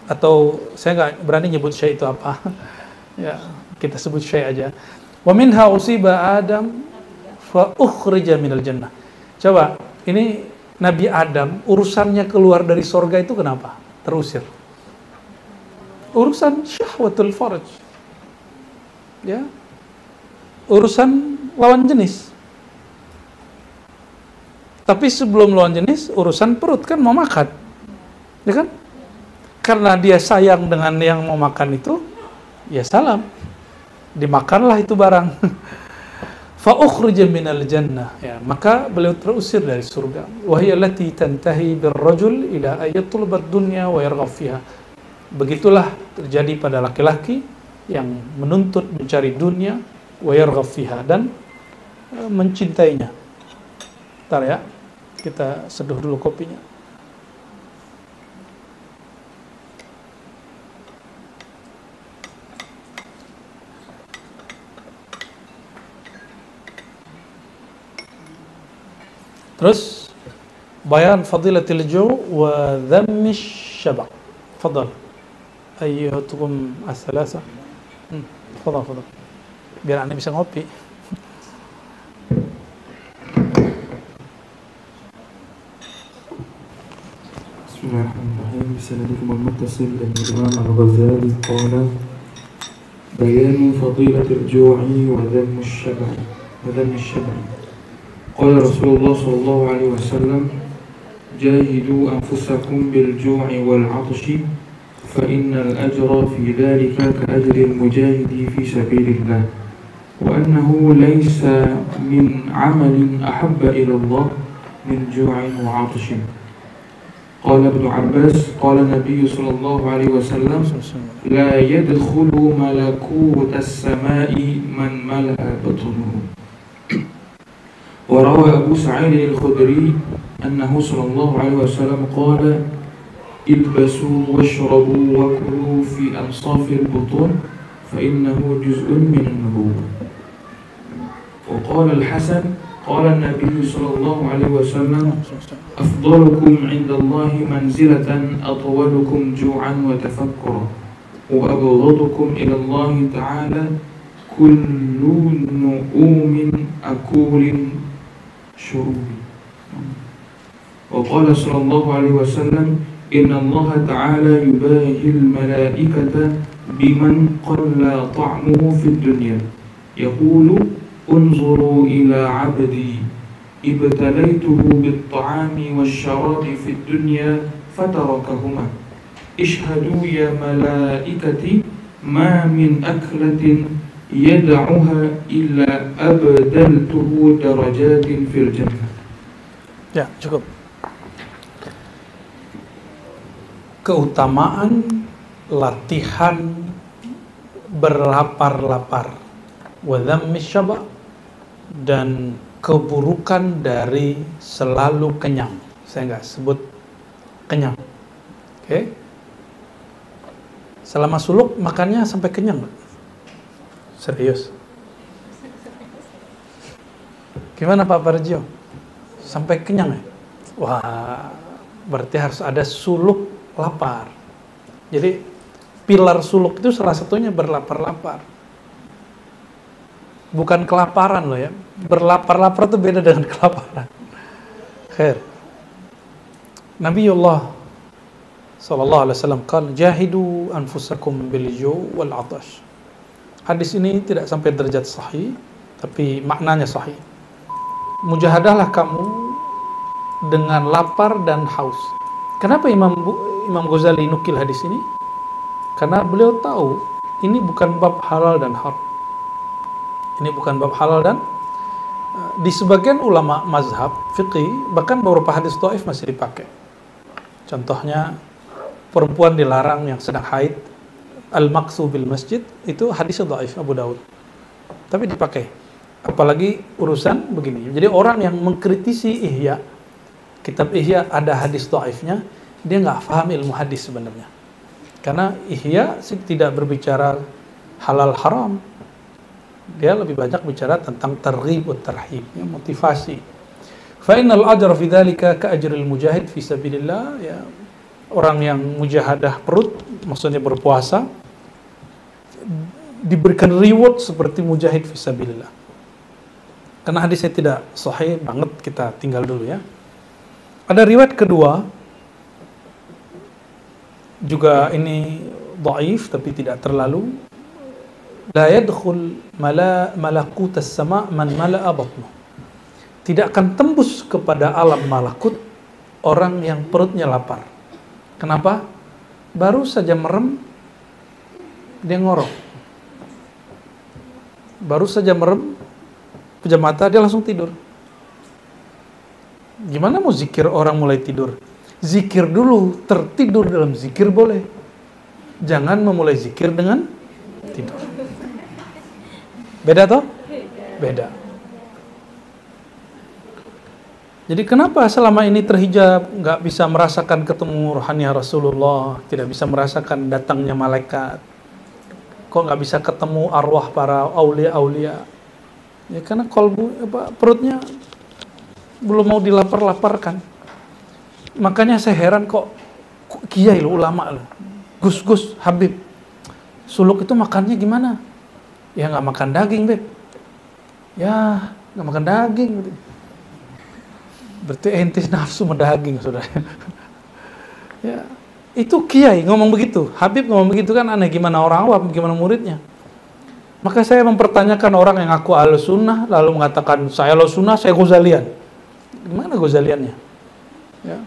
Atau saya nggak berani nyebut syai' itu apa. Ya, kita sebut syai' aja. Wa minha usiba Adam fa ukhrija minal jannah. Coba, ini Nabi Adam urusannya keluar dari sorga itu kenapa? Terusir. Urusan syahwatul faraj. Ya, urusan lawan jenis. Tapi sebelum lawan jenis, urusan perut kan mau makan, ya kan? Karena dia sayang dengan yang mau makan itu, ya salam, dimakanlah itu barang. Fa ukhrija minal jannah, ya, maka beliau terusir dari surga. Wa hiya allati tantahi birrajul ila ayatul dunya wa yarghab fiha. Begitulah terjadi pada laki-laki yang menuntut mencari dunia wa yarghab fiha, dan mencintainya. Bentar ya, kita seduh dulu kopinya. Terus bayan fadilatil ju' wa dhammish syaba'. Fadal ayyuhatukum as-salasa. Fadal. Biar Anda bisa ngopi.
Bismillahirrahmanirrahim. Bismillahirrahmanirrahim. Al-Muttasil dan Imam Al-Ghazali qala bayanu fadilatil ju'i wa dhammish syaba'. Qala Rasulullah sallallahu alaihi wasallam jahidu anfusakum bil ju'i wal 'atshi fa innal ajra fi dhalika ka ajri al mujahidi fi sabilillah wa annahu laysa min 'amalin ahabba ila Allah min ju'in wa 'atshin. Qala Ibnu Abbas qala Nabi sallallahu alaihi wasallam la yadkhulu malakutas samai man mala'a batnuhu. وروى أبو سعيد الخدري أنه صلى الله عليه وسلم قال البسوا واشربوا وكلوا في أنصاف البطون فإنه جزء من النبوة. وقال الحسن قال النبي صلى الله عليه وسلم أفضلكم عند الله منزلة أطولكم جوعا وتفكرا وأبغضكم إلى الله تعالى كل نؤوم أكول شروبي. وقال صلى الله عليه وسلم إن الله تعالى يباهي الملائكة بمن قل طعمه في الدنيا يقول انظروا إلى عبدي ابتليته بالطعام والشراب في الدنيا فتركهما اشهدوا يا ملائكتي ما من أكلة yad'uha illa abdaltuhu darajatin fil jannah.
Ya, cukup. Keutamaan latihan berlapar-lapar, wa dhammish syaba', dan keburukan dari selalu kenyang. Saya nggak sebut kenyang. Oke? Selama suluk makannya sampai kenyang, Pak? Serius? Gimana Pak Parjo? Sampai kenyang ya? Wah, berarti harus ada suluk lapar. Jadi pilar suluk itu salah satunya berlapar-lapar. Bukan kelaparan loh ya. Berlapar-lapar itu beda dengan kelaparan. Khair. Nabiullah sallallahu alaihi wasallam qala jahidu anfusakum bil ju' wal 'atash. Hadis ini tidak sampai derajat sahih, tapi maknanya sahih. Mujahadahlah kamu dengan lapar dan haus. Kenapa Imam Ghazali nukil hadis ini? Karena beliau tahu ini bukan bab halal dan haram. Ini bukan bab halal dan di sebagian ulama mazhab fiqih bahkan beberapa hadis dhaif masih dipakai. Contohnya perempuan dilarang yang sedang haid, al-maqsu bil masjid, itu hadisnya dhaif Abu Daud. Tapi dipakai. Apalagi urusan begini. Jadi orang yang mengkritisi Ihya, kitab Ihya ada hadis dhaifnya, dia nggak paham ilmu hadis sebenarnya. Karena Ihya tidak berbicara halal haram. Dia lebih banyak bicara tentang targhib wa tarhib, ya, motivasi. Fa innal ajra fi dzalika ka ajril mujahid fi sabilillah, ya. Orang yang mujahadah perut, maksudnya berpuasa, diberikan reward seperti mujahid fi sabilillah. Karena hadisnya tidak sahih banget, kita tinggal dulu ya. Ada riwayat kedua, juga ini dhaif tapi tidak terlalu. La yadkhul malakut as-sama' man mala'a batnuh. Tidak akan tembus kepada alam malakut orang yang perutnya lapar. Kenapa? Baru saja merem, dia ngorok. Baru saja merem, pejam mata, dia langsung tidur. Gimana mau zikir orang mulai tidur? Zikir dulu, tertidur dalam zikir boleh. Jangan memulai zikir dengan tidur. Beda toh? Beda. Jadi kenapa selama ini terhijab, nggak bisa merasakan ketemu rohani Rasulullah, tidak bisa merasakan datangnya malaikat? Kok nggak bisa ketemu arwah para aulia-aulia? Ya karena perutnya belum mau dilapar-laparkan. Makanya saya heran kok kiai lo, ulama lo, Gus Habib, suluk itu makannya gimana? Ya nggak makan daging, Beb. Ya nggak makan daging. Berarti entis nafsu sama daging, saudara. Ya, itu kiai ngomong begitu, Habib ngomong begitu, kan aneh, gimana orang awam, gimana muridnya. Maka saya mempertanyakan orang yang ngaku Ahlus Sunnah lalu mengatakan saya Ahlus Sunnah, saya Ghazalian. Gimana Ghazaliannya? Ya.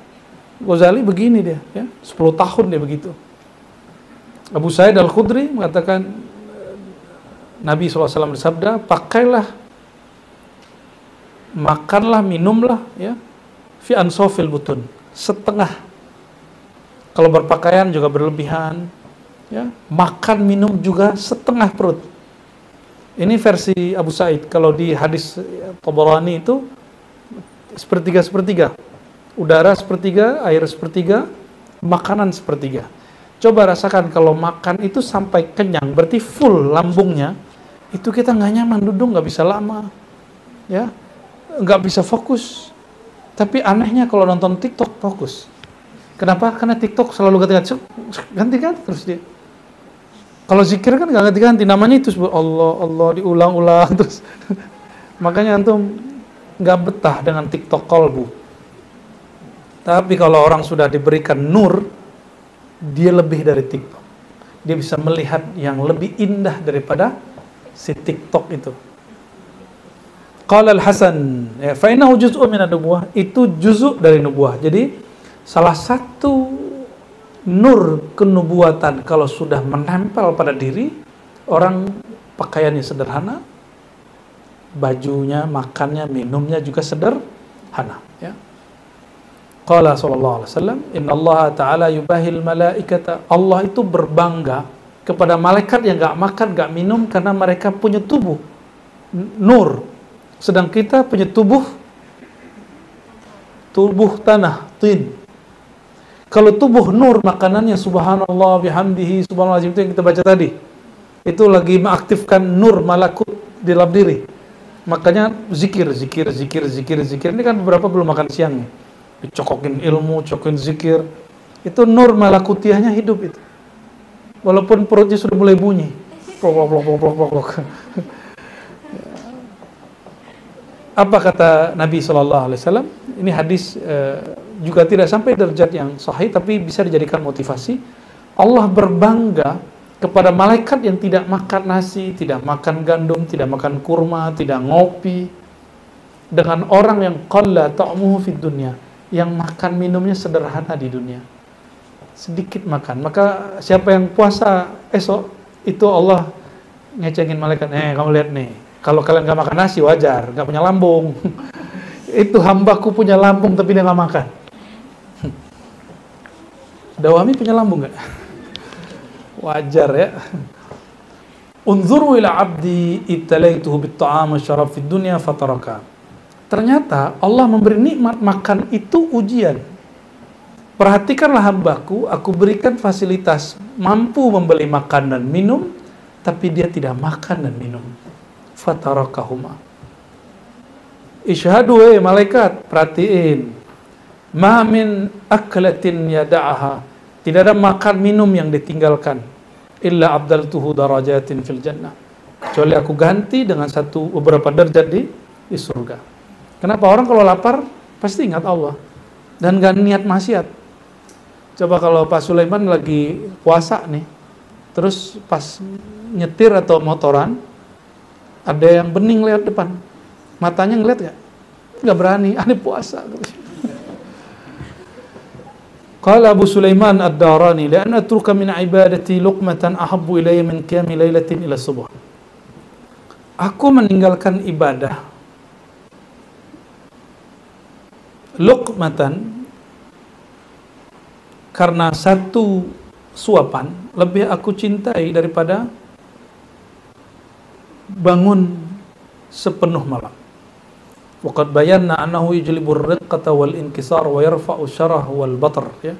Ghazali begini dia, ya, 10 tahun dia begitu. Abu Sa'id Al-Khudri mengatakan Nabi SAW bersabda, pakailah, makanlah, minumlah, ya, fi ansofil butun, setengah. Kalau berpakaian juga berlebihan, ya, makan minum juga setengah perut. Ini versi Abu Sa'id. Kalau di hadis Tabarani itu sepertiga, udara sepertiga, air sepertiga, makanan sepertiga. Coba rasakan kalau makan itu sampai kenyang, berarti full lambungnya, itu kita nggak nyaman, duduk nggak bisa lama, ya, nggak bisa fokus. Tapi anehnya kalau nonton TikTok fokus. Kenapa? Karena TikTok selalu ganti-ganti terus dia. Kalau zikir kan nggak ganti-ganti, namanya itu Allah diulang-ulang terus. Makanya antum nggak betah dengan TikTok kolbu. Tapi kalau orang sudah diberikan nur, dia lebih dari TikTok. Dia bisa melihat yang lebih indah daripada si TikTok itu. Qala Al-Hasan, ya, fa innahu juz'un min an-nubuwah, itu juz'u dari nubuwah. Jadi salah satu nur kenubuatan kalau sudah menempel pada diri, orang pakaiannya sederhana, bajunya, makannya, minumnya juga sederhana, ya. Qala sallallahu alaihi wasallam, innallaha ta'ala yubahil malaikata, Allah itu berbangga kepada malaikat yang enggak makan, enggak minum karena mereka punya tubuh nur. Sedang kita punya tubuh tanah, tin. Kalau tubuh nur, makanannya subhanallah bihamdihi subhanallah itu yang kita baca tadi, itu lagi mengaktifkan nur malakut di dalam diri. Makanya zikir ini kan beberapa belum makan siang, dicokokin ilmu, cokokin zikir, itu nur malakutiahnya hidup itu, walaupun perutnya sudah mulai bunyi plok. Apa kata Nabi SAW? Ini hadis juga tidak sampai derajat yang sahih, tapi bisa dijadikan motivasi. Allah berbangga kepada malaikat yang tidak makan nasi, tidak makan gandum, tidak makan kurma, tidak ngopi, dengan orang yang qalla ta'muhu fid dunya, yang makan minumnya sederhana di dunia, sedikit makan. Maka siapa yang puasa esok, itu Allah ngecengin malaikat, kamu lihat nih, kalau kalian gak makan nasi wajar, gak punya lambung. Itu hambaku punya lambung tapi dia gak makan. Dawami punya lambung nggak? Wajar ya. Unzuru ila abdi ibtalaituhu bit-ta'am wasyarab fid dunya fataraka. Ternyata Allah memberi nikmat makan itu ujian. Perhatikanlah hambaku, aku berikan fasilitas mampu membeli makan dan minum, tapi dia tidak makan dan minum. Fatarakahuma. Ishhadu malaikat, perhatiin. Ma min aklatin yada'aha. Tidak ada makan minum yang ditinggalkan. Illa abdaltuhu darajatin fil jannah. Kecuali aku ganti dengan beberapa derajat di surga. Kenapa? Orang kalau lapar pasti ingat Allah dan gak niat maksiat. Coba kalau Pak Sulaiman lagi puasa nih, terus pas nyetir atau motoran ada yang bening lewat depan, matanya ngeliat gak? Gak berani, aneh puasa. Qala Abu Sulaiman ad-Darani, "La'an atruka min ibadati luqmatan ahabbu ilayya min qiyami lailatin ila subuh." Aku meninggalkan ibadah luqmatan karena satu suapan lebih aku cintai daripada bangun sepenuh malam. Waqad bayanna annahu yujlibur riqqata wal inkisar wa yarfa'u syarah wal batr, ya.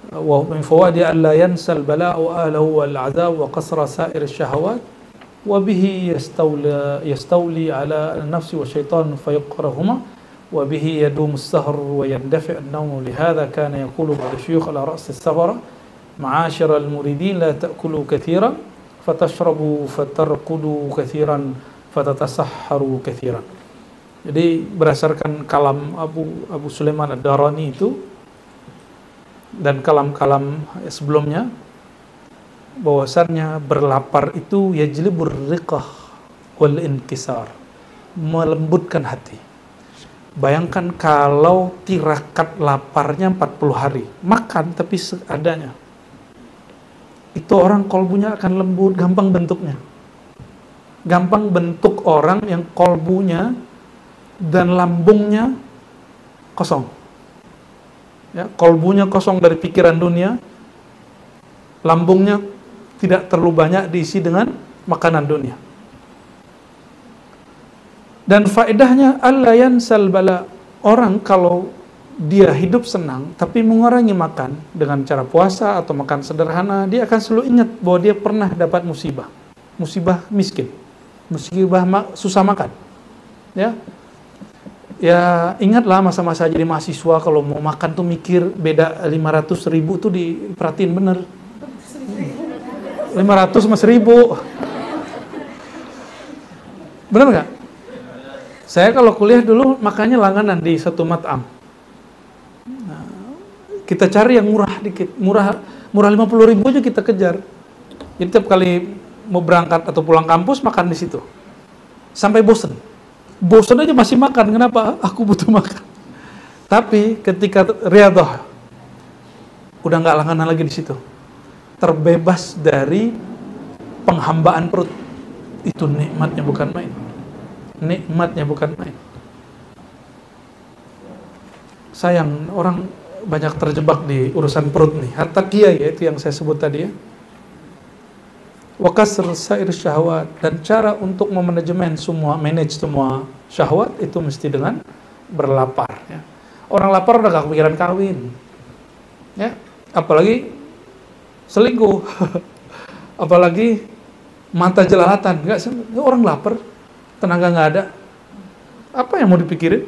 Wa min fawaidi an la yansa al bala'u ahlahu wal 'adzab wa qasra sa'ir asyahawat wa bihi yastawli ala an-nafsi wa syaitan fayaqrahuma wa bihi yadumu as-sahr wa yandafi' an-nawm. Lihadha kana yaqulu ba'd syuyukh ala ra's as-safara ma'ashara al-muridin la ta'kulu katsiran fatashrabu fatarqudu katsiran fatatasahharu katsiran. Jadi berdasarkan kalam Abu Sulaiman ad-Darani itu dan kalam-kalam sebelumnya, bahwasannya berlapar itu yajlibur riqah wal inkisar, melembutkan hati. Bayangkan kalau tirakat laparnya 40 hari, makan tapi seadanya. Itu orang kolbunya akan lembut, gampang bentuknya. Gampang bentuk orang yang kolbunya dan lambungnya kosong, ya, kolbunya kosong dari pikiran dunia, lambungnya tidak terlalu banyak diisi dengan makanan dunia. Dan faedahnya alla yansal bala, orang kalau dia hidup senang tapi mengurangi makan dengan cara puasa atau makan sederhana, dia akan selalu ingat bahwa dia pernah dapat musibah miskin, musibah susah makan, ya. Ya ingatlah masa-masa jadi mahasiswa kalau mau makan tuh mikir beda 500.000 tuh diperhatiin bener. 500 sama 1.000. Bener nggak? Saya kalau kuliah dulu makannya langganan di satu mat'am. Nah, kita cari yang murah dikit, murah 50.000 aja kita kejar. Jadi tiap kali mau berangkat atau pulang kampus makan di situ sampai bosen aja masih makan. Kenapa? Aku butuh makan. Tapi ketika riyadhah udah nggak langganan lagi di situ, terbebas dari penghambaan perut, itu nikmatnya bukan main. Nikmatnya bukan main. Sayang orang banyak terjebak di urusan perut nih. Hatta kiai, itu yang saya sebut tadi, ya. Wa kasr sair syahwat, dan cara untuk manage semua syahwat itu mesti dengan berlapar, ya. Orang lapar udah gak kepikiran kawin, ya, apalagi selingkuh, apalagi mata jelalatan, enggak, orang lapar, tenaga nggak ada, apa yang mau dipikirin?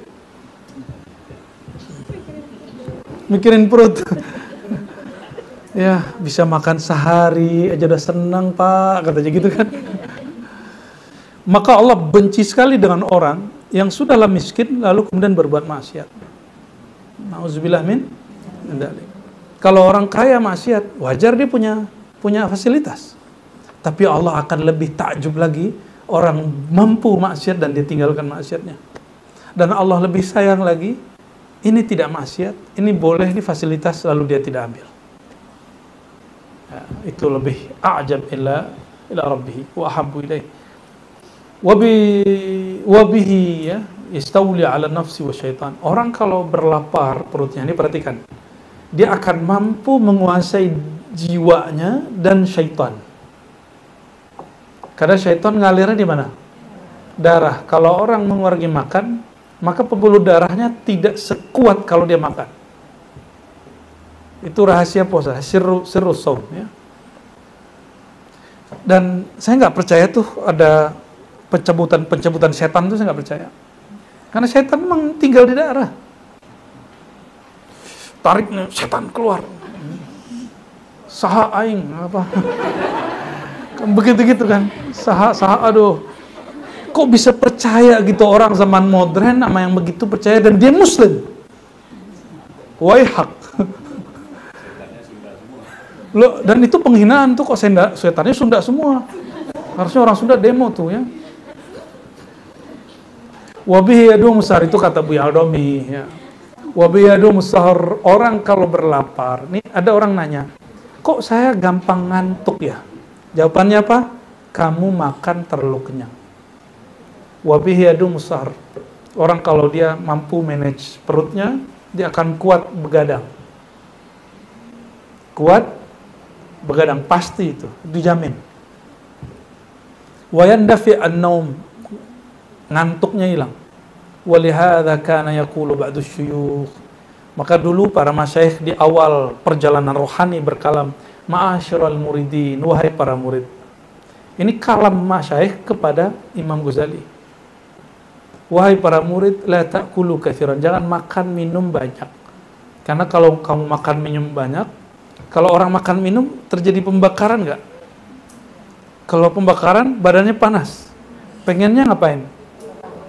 Mikirin perut. Ya, bisa makan sehari aja udah senang, Pak, katanya gitu kan. Maka Allah benci sekali dengan orang yang sudahlah miskin lalu kemudian berbuat maksiat. Nauzubillah min dzalik. Kalau orang kaya maksiat, wajar dia punya fasilitas. Tapi Allah akan lebih takjub lagi orang mampu maksiat dan ditinggalkan maksiatnya. Dan Allah lebih sayang lagi, ini tidak maksiat, ini boleh di fasilitas lalu dia tidak ambil. Ya, itu lebih a'jab ila rabbih wa ahabbu ilaih. Wabihi, ya, istawli ala nafsi wa syaitan. Orang kalau berlapar perutnya, ini perhatikan, dia akan mampu menguasai jiwanya dan syaitan. Karena syaitan ngalirnya di mana? Darah. Kalau orang mengurangi makan, maka pembuluh darahnya tidak sekuat kalau dia makan. Itu rahasia puasa, sirru shaum, ya. Dan saya nggak percaya tuh ada pencabutan setan tuh, saya nggak percaya. Karena setan memang tinggal di darah. Tariknya setan keluar. Saha aing apa? Begitu gitu kan. Saha aduh. Kok bisa percaya gitu orang zaman modern sama yang begitu percaya dan dia muslim? Waihak. Loh, dan itu penghinaan tuh, kok setannya Sunda semua. Harusnya orang Sunda demo tuh ya. Wabihi yadu musahar, itu kata Buya Aldomi ya. Wabihi yadu musahar, orang kalau berlapar. Nih ada orang nanya, kok saya gampang ngantuk ya? Jawabannya apa? Kamu makan terlalu kenyang. Wabihi yadu musahar, orang kalau dia mampu manage perutnya, dia akan kuat begadang. Kuat begadang, pasti itu, dijamin. Wa yandafi an-naum, ngantuknya hilang. Walihadza kana yaqulu ba'du syuyukh. Maka dulu para masyayikh di awal perjalanan rohani berkalam, ma'asyiral muridin, wahai para murid. Ini kalam masyayikh kepada Imam Ghazali. Wahai para murid, la ta'kulu katsiran, jangan makan minum banyak. Karena kalau kamu makan minum banyak, kalau orang makan minum terjadi pembakaran nggak? Kalau pembakaran badannya panas, pengennya ngapain?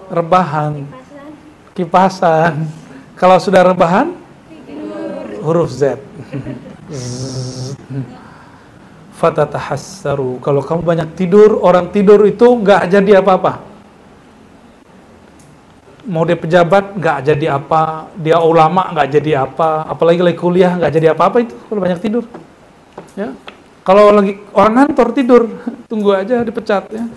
Rebahan, kipasan. Kalau sudah rebahan, huruf Z. Fatatahassaru. Kalau kamu banyak tidur, orang tidur itu nggak jadi apa-apa. Mau dia pejabat nggak jadi apa, dia ulama nggak jadi apa, apalagi lagi kuliah nggak jadi apa-apa itu kalau banyak tidur. Ya, kalau lagi orang kantor tidur, tunggu aja dipecat ya.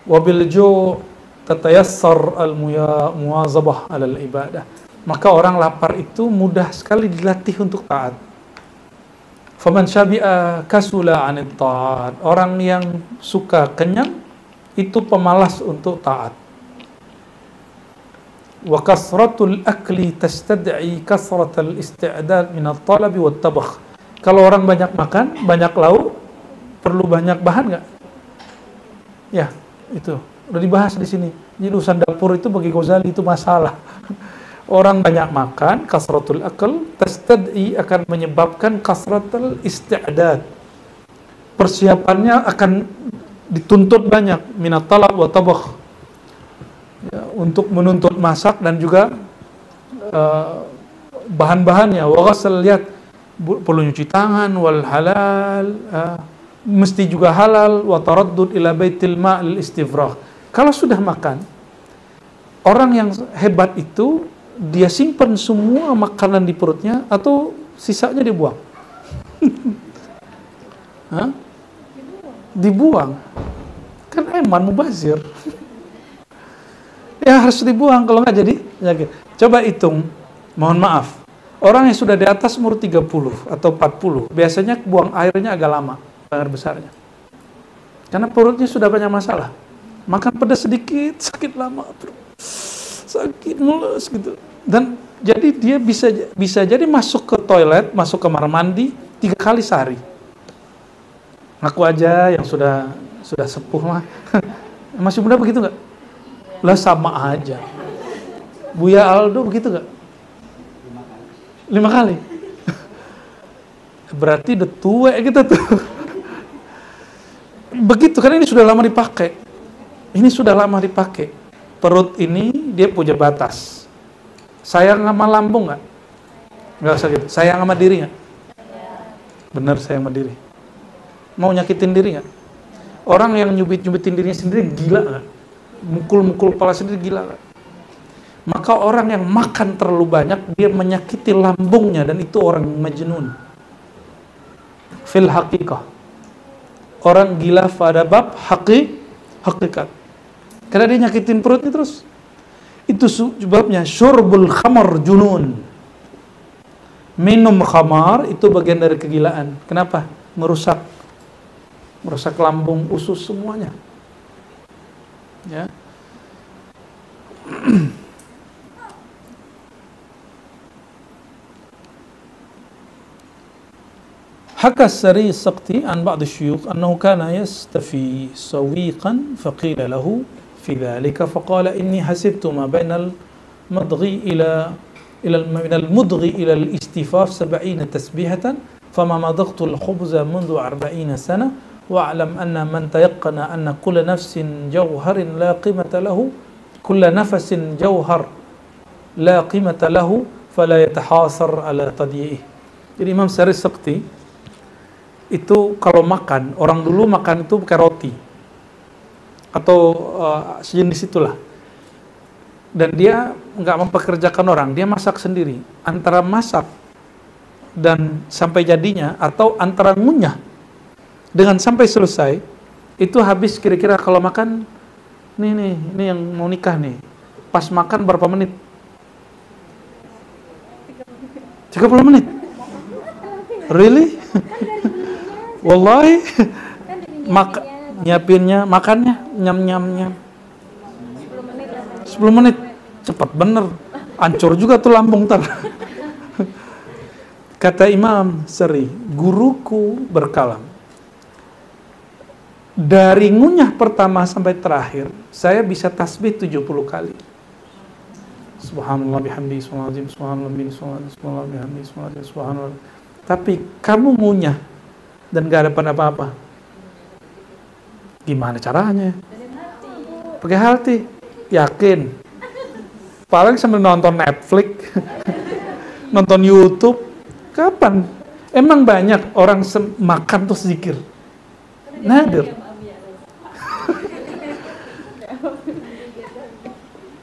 Wabil ju tatayassar al muwazabah alal ibadah. Maka orang lapar itu mudah sekali dilatih untuk taat. Faman syabi'a kasula 'anit ta'at. Orang yang suka kenyang itu pemalas untuk taat. Wa kasratul akli tastad'i kasratal isti'dad min at-talab wa at-tabakh. Kalau orang banyak makan, banyak lauk, perlu banyak bahan enggak? Ya, itu. Udah dibahas di sini. Jadi urusan dapur itu bagi Ghazali itu masalah. Orang banyak makan, kasratul akal tastad'i akan menyebabkan kasratul isti'dad. Persiapannya akan dituntut banyak, minat talab wa tabakh, ya, untuk menuntut masak dan juga bahan-bahannya. Wa ghasal lihat, perlu nyuci tangan, wal halal, mesti juga halal, wa taraddud ila baitil ma' lil istifragh. Kalau sudah makan, orang yang hebat itu dia simpan semua makanan di perutnya atau sisanya dibuang? Hah? Dibuang. Kan eman mubazir. Ya harus dibuang, kalau nggak jadi penyakit. Coba hitung, mohon maaf, orang yang sudah di atas umur 30 atau 40 biasanya buang airnya agak lama, air besarnya, karena perutnya sudah banyak masalah. Makan pedas sedikit, sakit lama, sakit mulus gitu. Dan jadi dia bisa jadi masuk ke toilet, masuk kamar mandi 3 kali sehari. Ngaku aja yang sudah sepuh mah. Masih muda begitu nggak? Lah sama aja. Buya Aldo begitu nggak? 5 kali. Berarti udah tua kita tuh. Begitu kan, ini sudah lama dipakai. Ini sudah lama dipakai. Perut ini dia punya batas. Sayang sama lambung nggak? Nggak usah gitu. Sayang sama diri nggak? Bener, sayang sama diri. Mau nyakitin diri nggak? Orang yang nyubit-nyubitin dirinya sendiri gila nggak? Mukul-mukul kepala sendiri gila nggak? Maka orang yang makan terlalu banyak, dia menyakiti lambungnya, dan itu orang majnun. Fil haqiqah. Orang gila pada bab hakikat. Karena dia nyakitin perutnya terus. Itu sebabnya syurbul khamar junun. Minum khamar itu bagian dari kegilaan. Kenapa? Merusak lambung, usus, semuanya. Ya. حكى السري السقطي عن بعض الشيوخ أنه كان يستفي سويقا فقيل له في ذلك فقال إني حسبت ما بين المضغ من المضغ إلى الاستفاف 70 تسبيحة فما مضغت الخبز منذ 40 سنة وأعلم أن من تيقن أن كل نفس جوهر لا قيمة له كل نفس جوهر لا قيمة له فلا يتحاصر على تضييعه. Jadi Imam Sari Sakti itu kalau makan, orang dulu makan itu pakai roti atau sejenis itulah, dan dia nggak mempekerjakan orang, dia masak sendiri. Antara masak dan sampai jadinya atau antara ngunyah dengan sampai selesai itu habis kira-kira kalau makan ini yang mau nikah nih, pas makan berapa menit? 30 menit. Really? Wallahi. Nyiapinnya, makannya, nyam-nyamnya 10 menit. Cepat bener. Hancur juga tuh lambung tar. Kata Imam Sari, guruku berkalam, dari ngunyah pertama sampai terakhir saya bisa tasbih 70 kali. Subhanallah bihamdi, subhanallah, subhanallah, subhanallah, bihamdi, subhanallah, subhanallah. Tapi kamu ngunyah dan gak ada apa-apa, gimana caranya? Pakai hati, yakin. Paling sambil nonton Netflix, nonton YouTube. Kapan? Emang banyak orang makan terus zikir? Nadir.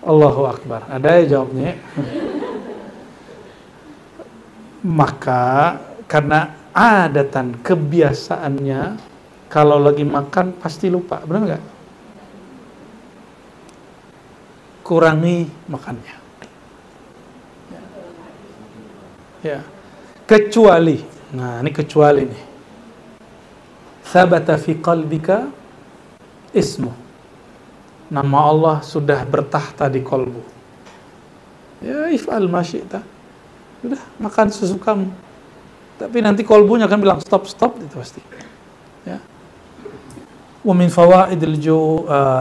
Allahu Akbar. Ada ya jawabnya. Maka karena adatan kebiasaannya kalau lagi makan pasti lupa, benar nggak? Kurangi makannya. Ya. Kecuali, nah ini kecuali nih. Sabata fi qalbika ismu. Nama Allah sudah bertahta di kolbu. Ya, if'al ma syi'ta. Sudah, makan sesukamu. Tapi nanti kolbunya akan bilang stop itu pasti. Ya. Wa min fawaidil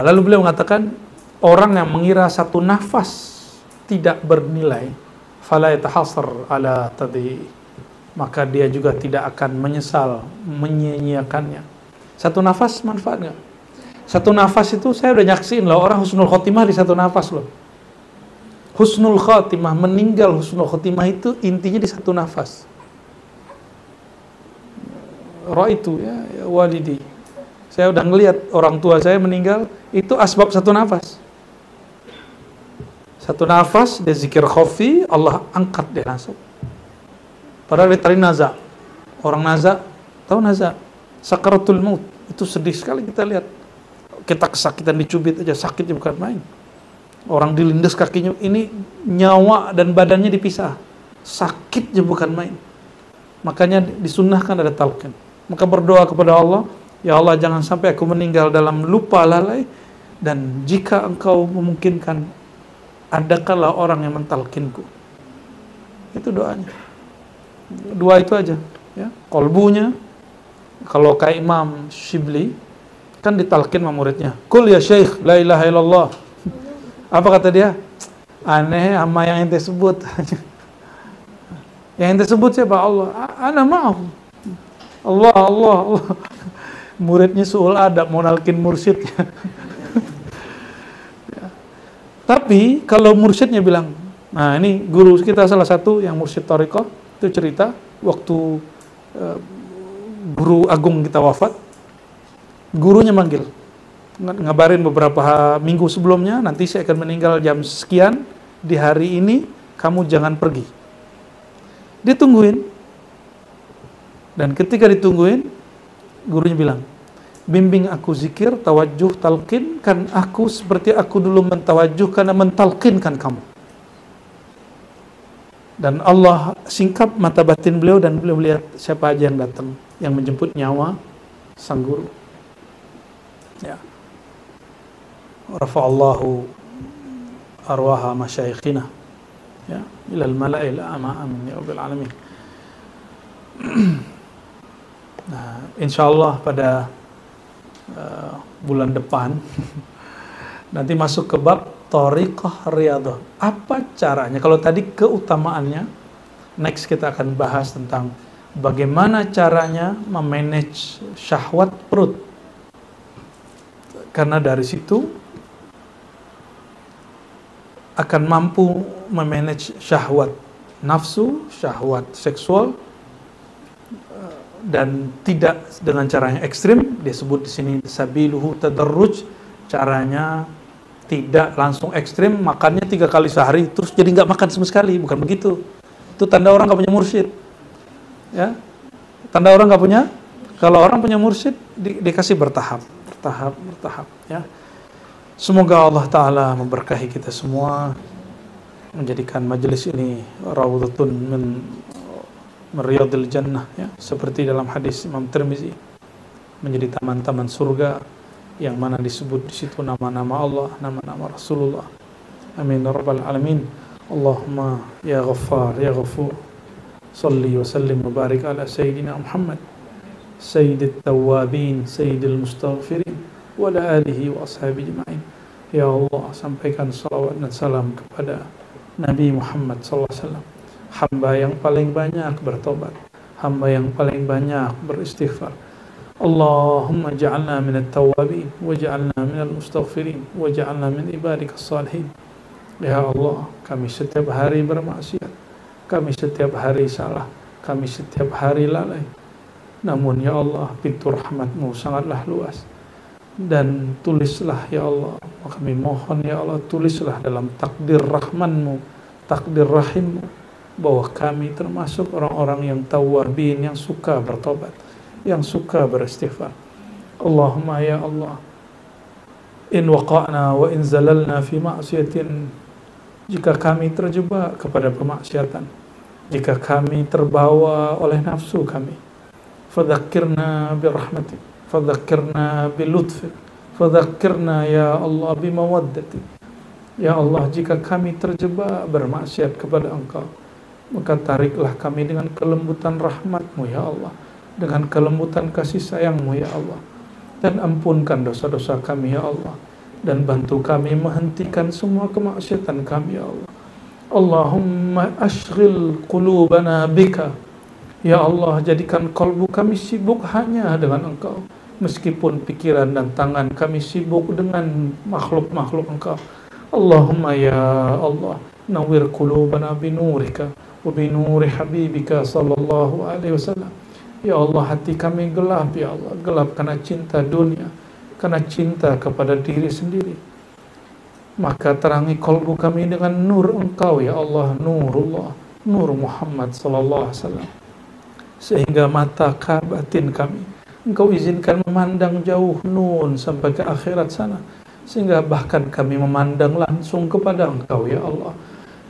lalu beliau mengatakan orang yang mengira satu nafas tidak bernilai, fala yatahasar ala tadi, maka dia juga tidak akan menyesal menyia-nyiakannya. Satu nafas manfaat nggak? Satu nafas itu saya udah nyaksiin loh, orang husnul khotimah di satu nafas loh. Husnul khotimah, meninggal husnul khotimah itu intinya di satu nafas. Ra'aitu ya walidi. Saya udah ngelihat orang tua saya meninggal, itu asbab satu nafas. Satu nafas, dia zikir khafi, Allah angkat dia langsung. Padahal dia tadi naza. Orang naza, tahu naza? Sakaratul maut, itu sedih sekali kita lihat. Kita kesakitan dicubit aja, sakitnya bukan main. Orang dilindas kakinya, ini nyawa dan badannya dipisah. Sakitnya bukan main. Makanya disunnahkan ada talqin. Maka berdoa kepada Allah, ya Allah jangan sampai aku meninggal dalam lupa lalai, dan jika engkau memungkinkan, adakanlah orang yang mentalkinku. Itu doanya. Dua itu aja. Ya. Kolbunya, kalau kayak Imam Shibli, kan ditalkin sama muridnya. Kul ya syekh, la ilaha illallah. Apa kata dia? Aneh sama yang ente sebut. Yang ente sebut siapa? Allah. Ana maaf. Allah. Muridnya suul adab, mau nalkin mursyidnya. Ya. Tapi kalau mursyidnya bilang, nah ini guru kita salah satu yang mursyid thariqah, itu cerita waktu guru agung kita wafat, gurunya manggil, ngabarin beberapa minggu sebelumnya, nanti saya akan meninggal jam sekian, di hari ini kamu jangan pergi. Ditungguin. Dan ketika ditungguin, gurunya bilang, bimbing aku zikir, tawajuh, talqin, kan aku seperti aku dulu mentawajuh karena mentalqinkan kamu. Dan Allah singkap mata batin beliau dan beliau melihat siapa aja yang datang, yang menjemput nyawa sang guru. Ya. Rafa'allahu arwaha masyayikhina ya ilal mala'il a'ma amin ya rabbil alamin. Nah, insyaallah pada bulan depan nanti masuk ke bab thariqah riyadhah. Apa caranya? Kalau tadi keutamaannya, next kita akan bahas tentang bagaimana caranya memanage syahwat perut. Karena dari situ akan mampu memanage syahwat nafsu, syahwat seksual, dan tidak dengan cara yang ekstrim. Dia sebut di sini sabiluhu tadarruj, caranya tidak langsung ekstrim, makannya 3 kali sehari terus jadi nggak makan sama sekali, bukan begitu. Itu tanda orang nggak punya mursyid, ya. Tanda orang nggak punya. Kalau orang punya mursyid dikasih bertahap, ya. Semoga Allah Ta'ala memberkahi kita semua, menjadikan majelis ini raudhatun min riyadil jannah, ya, seperti dalam hadis Imam Tirmizi, menjadi taman-taman surga yang mana disebut di situ nama-nama Allah, nama-nama Rasulullah. Amin ya rabbal alamin. Allahumma ya Ghaffar ya Ghafur, salli wa sallim wa barik ala sayyidina Muhammad, sayyidit tawabin, sayyidil mustaghfirin, wa ala alihi wa ashabihi ajma'in. Ya Allah, sampaikan salawat dan salam kepada Nabi Muhammad sallallahu alaihi wasallam, hamba yang paling banyak bertobat, hamba yang paling banyak beristighfar. Allahumma ja'alna minat tawabin wa ja'alna minal mustaghfirin wa ja'alna min ibadikas salihin. Ya Allah, kami setiap hari bermaksiat, kami setiap hari salah, kami setiap hari lalai. Namun ya Allah, pintu rahmat-Mu sangatlah luas. Dan tulislah ya Allah, kami mohon ya Allah, tulislah dalam takdir rahman-Mu, takdir rahim-Mu, bahwa kami termasuk orang-orang yang tawabin, yang suka bertobat, yang suka beristighfar. Allahumma ya Allah, in waqa'na wa in zalalna fi ma'siyatin, jika kami terjebak kepada pemaksiatan, jika kami terbawa oleh nafsu kami, fadzakkirna birahmatik, fadzakkirna bilutfik, fadzakkirna ya Allah bimawaddatik. Ya Allah, jika kami terjebak bermaksiat kepada Engkau, maka tariklah kami dengan kelembutan rahmat-Mu ya Allah, dengan kelembutan kasih sayang-Mu ya Allah, dan ampunkan dosa-dosa kami ya Allah, dan bantu kami menghentikan semua kemaksiatan kami ya Allah. Allahumma ashghil qulubana bika, ya Allah, jadikan kalbu kami sibuk hanya dengan Engkau, meskipun pikiran dan tangan kami sibuk dengan makhluk-makhluk Engkau. Allahumma ya Allah, nawwir qulubana binurika wa binuri habibika sallallahu alaihi wasallam. Ya Allah, hati kami gelap ya Allah, gelap karena cinta dunia, karena cinta kepada diri sendiri. Maka terangi kalbu kami dengan nur Engkau ya Allah, nurullah, nur Muhammad sallallahu alaihi wasallam, sehingga mata batin kami Engkau izinkan memandang jauh nun sampai ke akhirat sana, sehingga bahkan kami memandang langsung kepada Engkau ya Allah,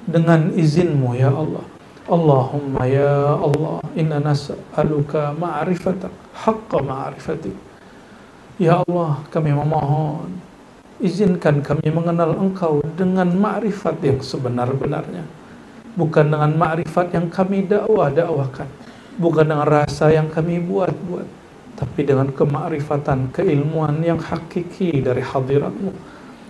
dengan izin-Mu ya Allah. Allahumma ya Allah, inna nas'aluka ma'rifatak haqqa ma'rifatik. Ya Allah, kami memohon, izinkan kami mengenal Engkau dengan ma'rifat yang sebenar-benarnya, bukan dengan ma'rifat yang kami dakwahkan, bukan dengan rasa yang kami buat-buat, tapi dengan kemakrifatan, keilmuan yang hakiki dari hadirat-Mu.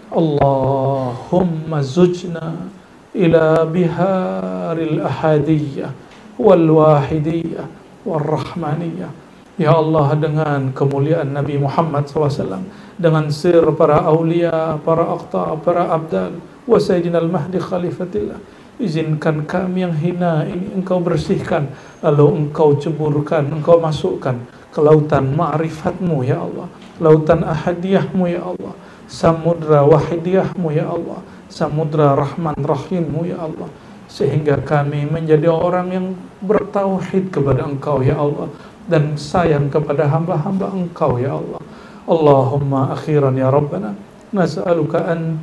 Allahumma zujna ila biharil ahadiyah wal wahidiyah wal rahmaniyah. Ya Allah, dengan kemuliaan Nabi Muhammad SAW, dengan sir para awliya, para aqta, para abdal, wa sayyidina al-mahdi khalifatillah, izinkan kami yang hina ini Engkau bersihkan, lalu Engkau ceburkan, Engkau masukkan ke lautan ma'rifatmu ya Allah, lautan ahadiyahmu ya Allah, samudra wahidiyahmu ya Allah, samudra rahman rahimmu ya Allah, sehingga kami menjadi orang yang bertauhid kepada Engkau ya Allah, dan sayang kepada hamba-hamba Engkau ya Allah. Allahumma akhiran ya Rabbana, nas'aluka an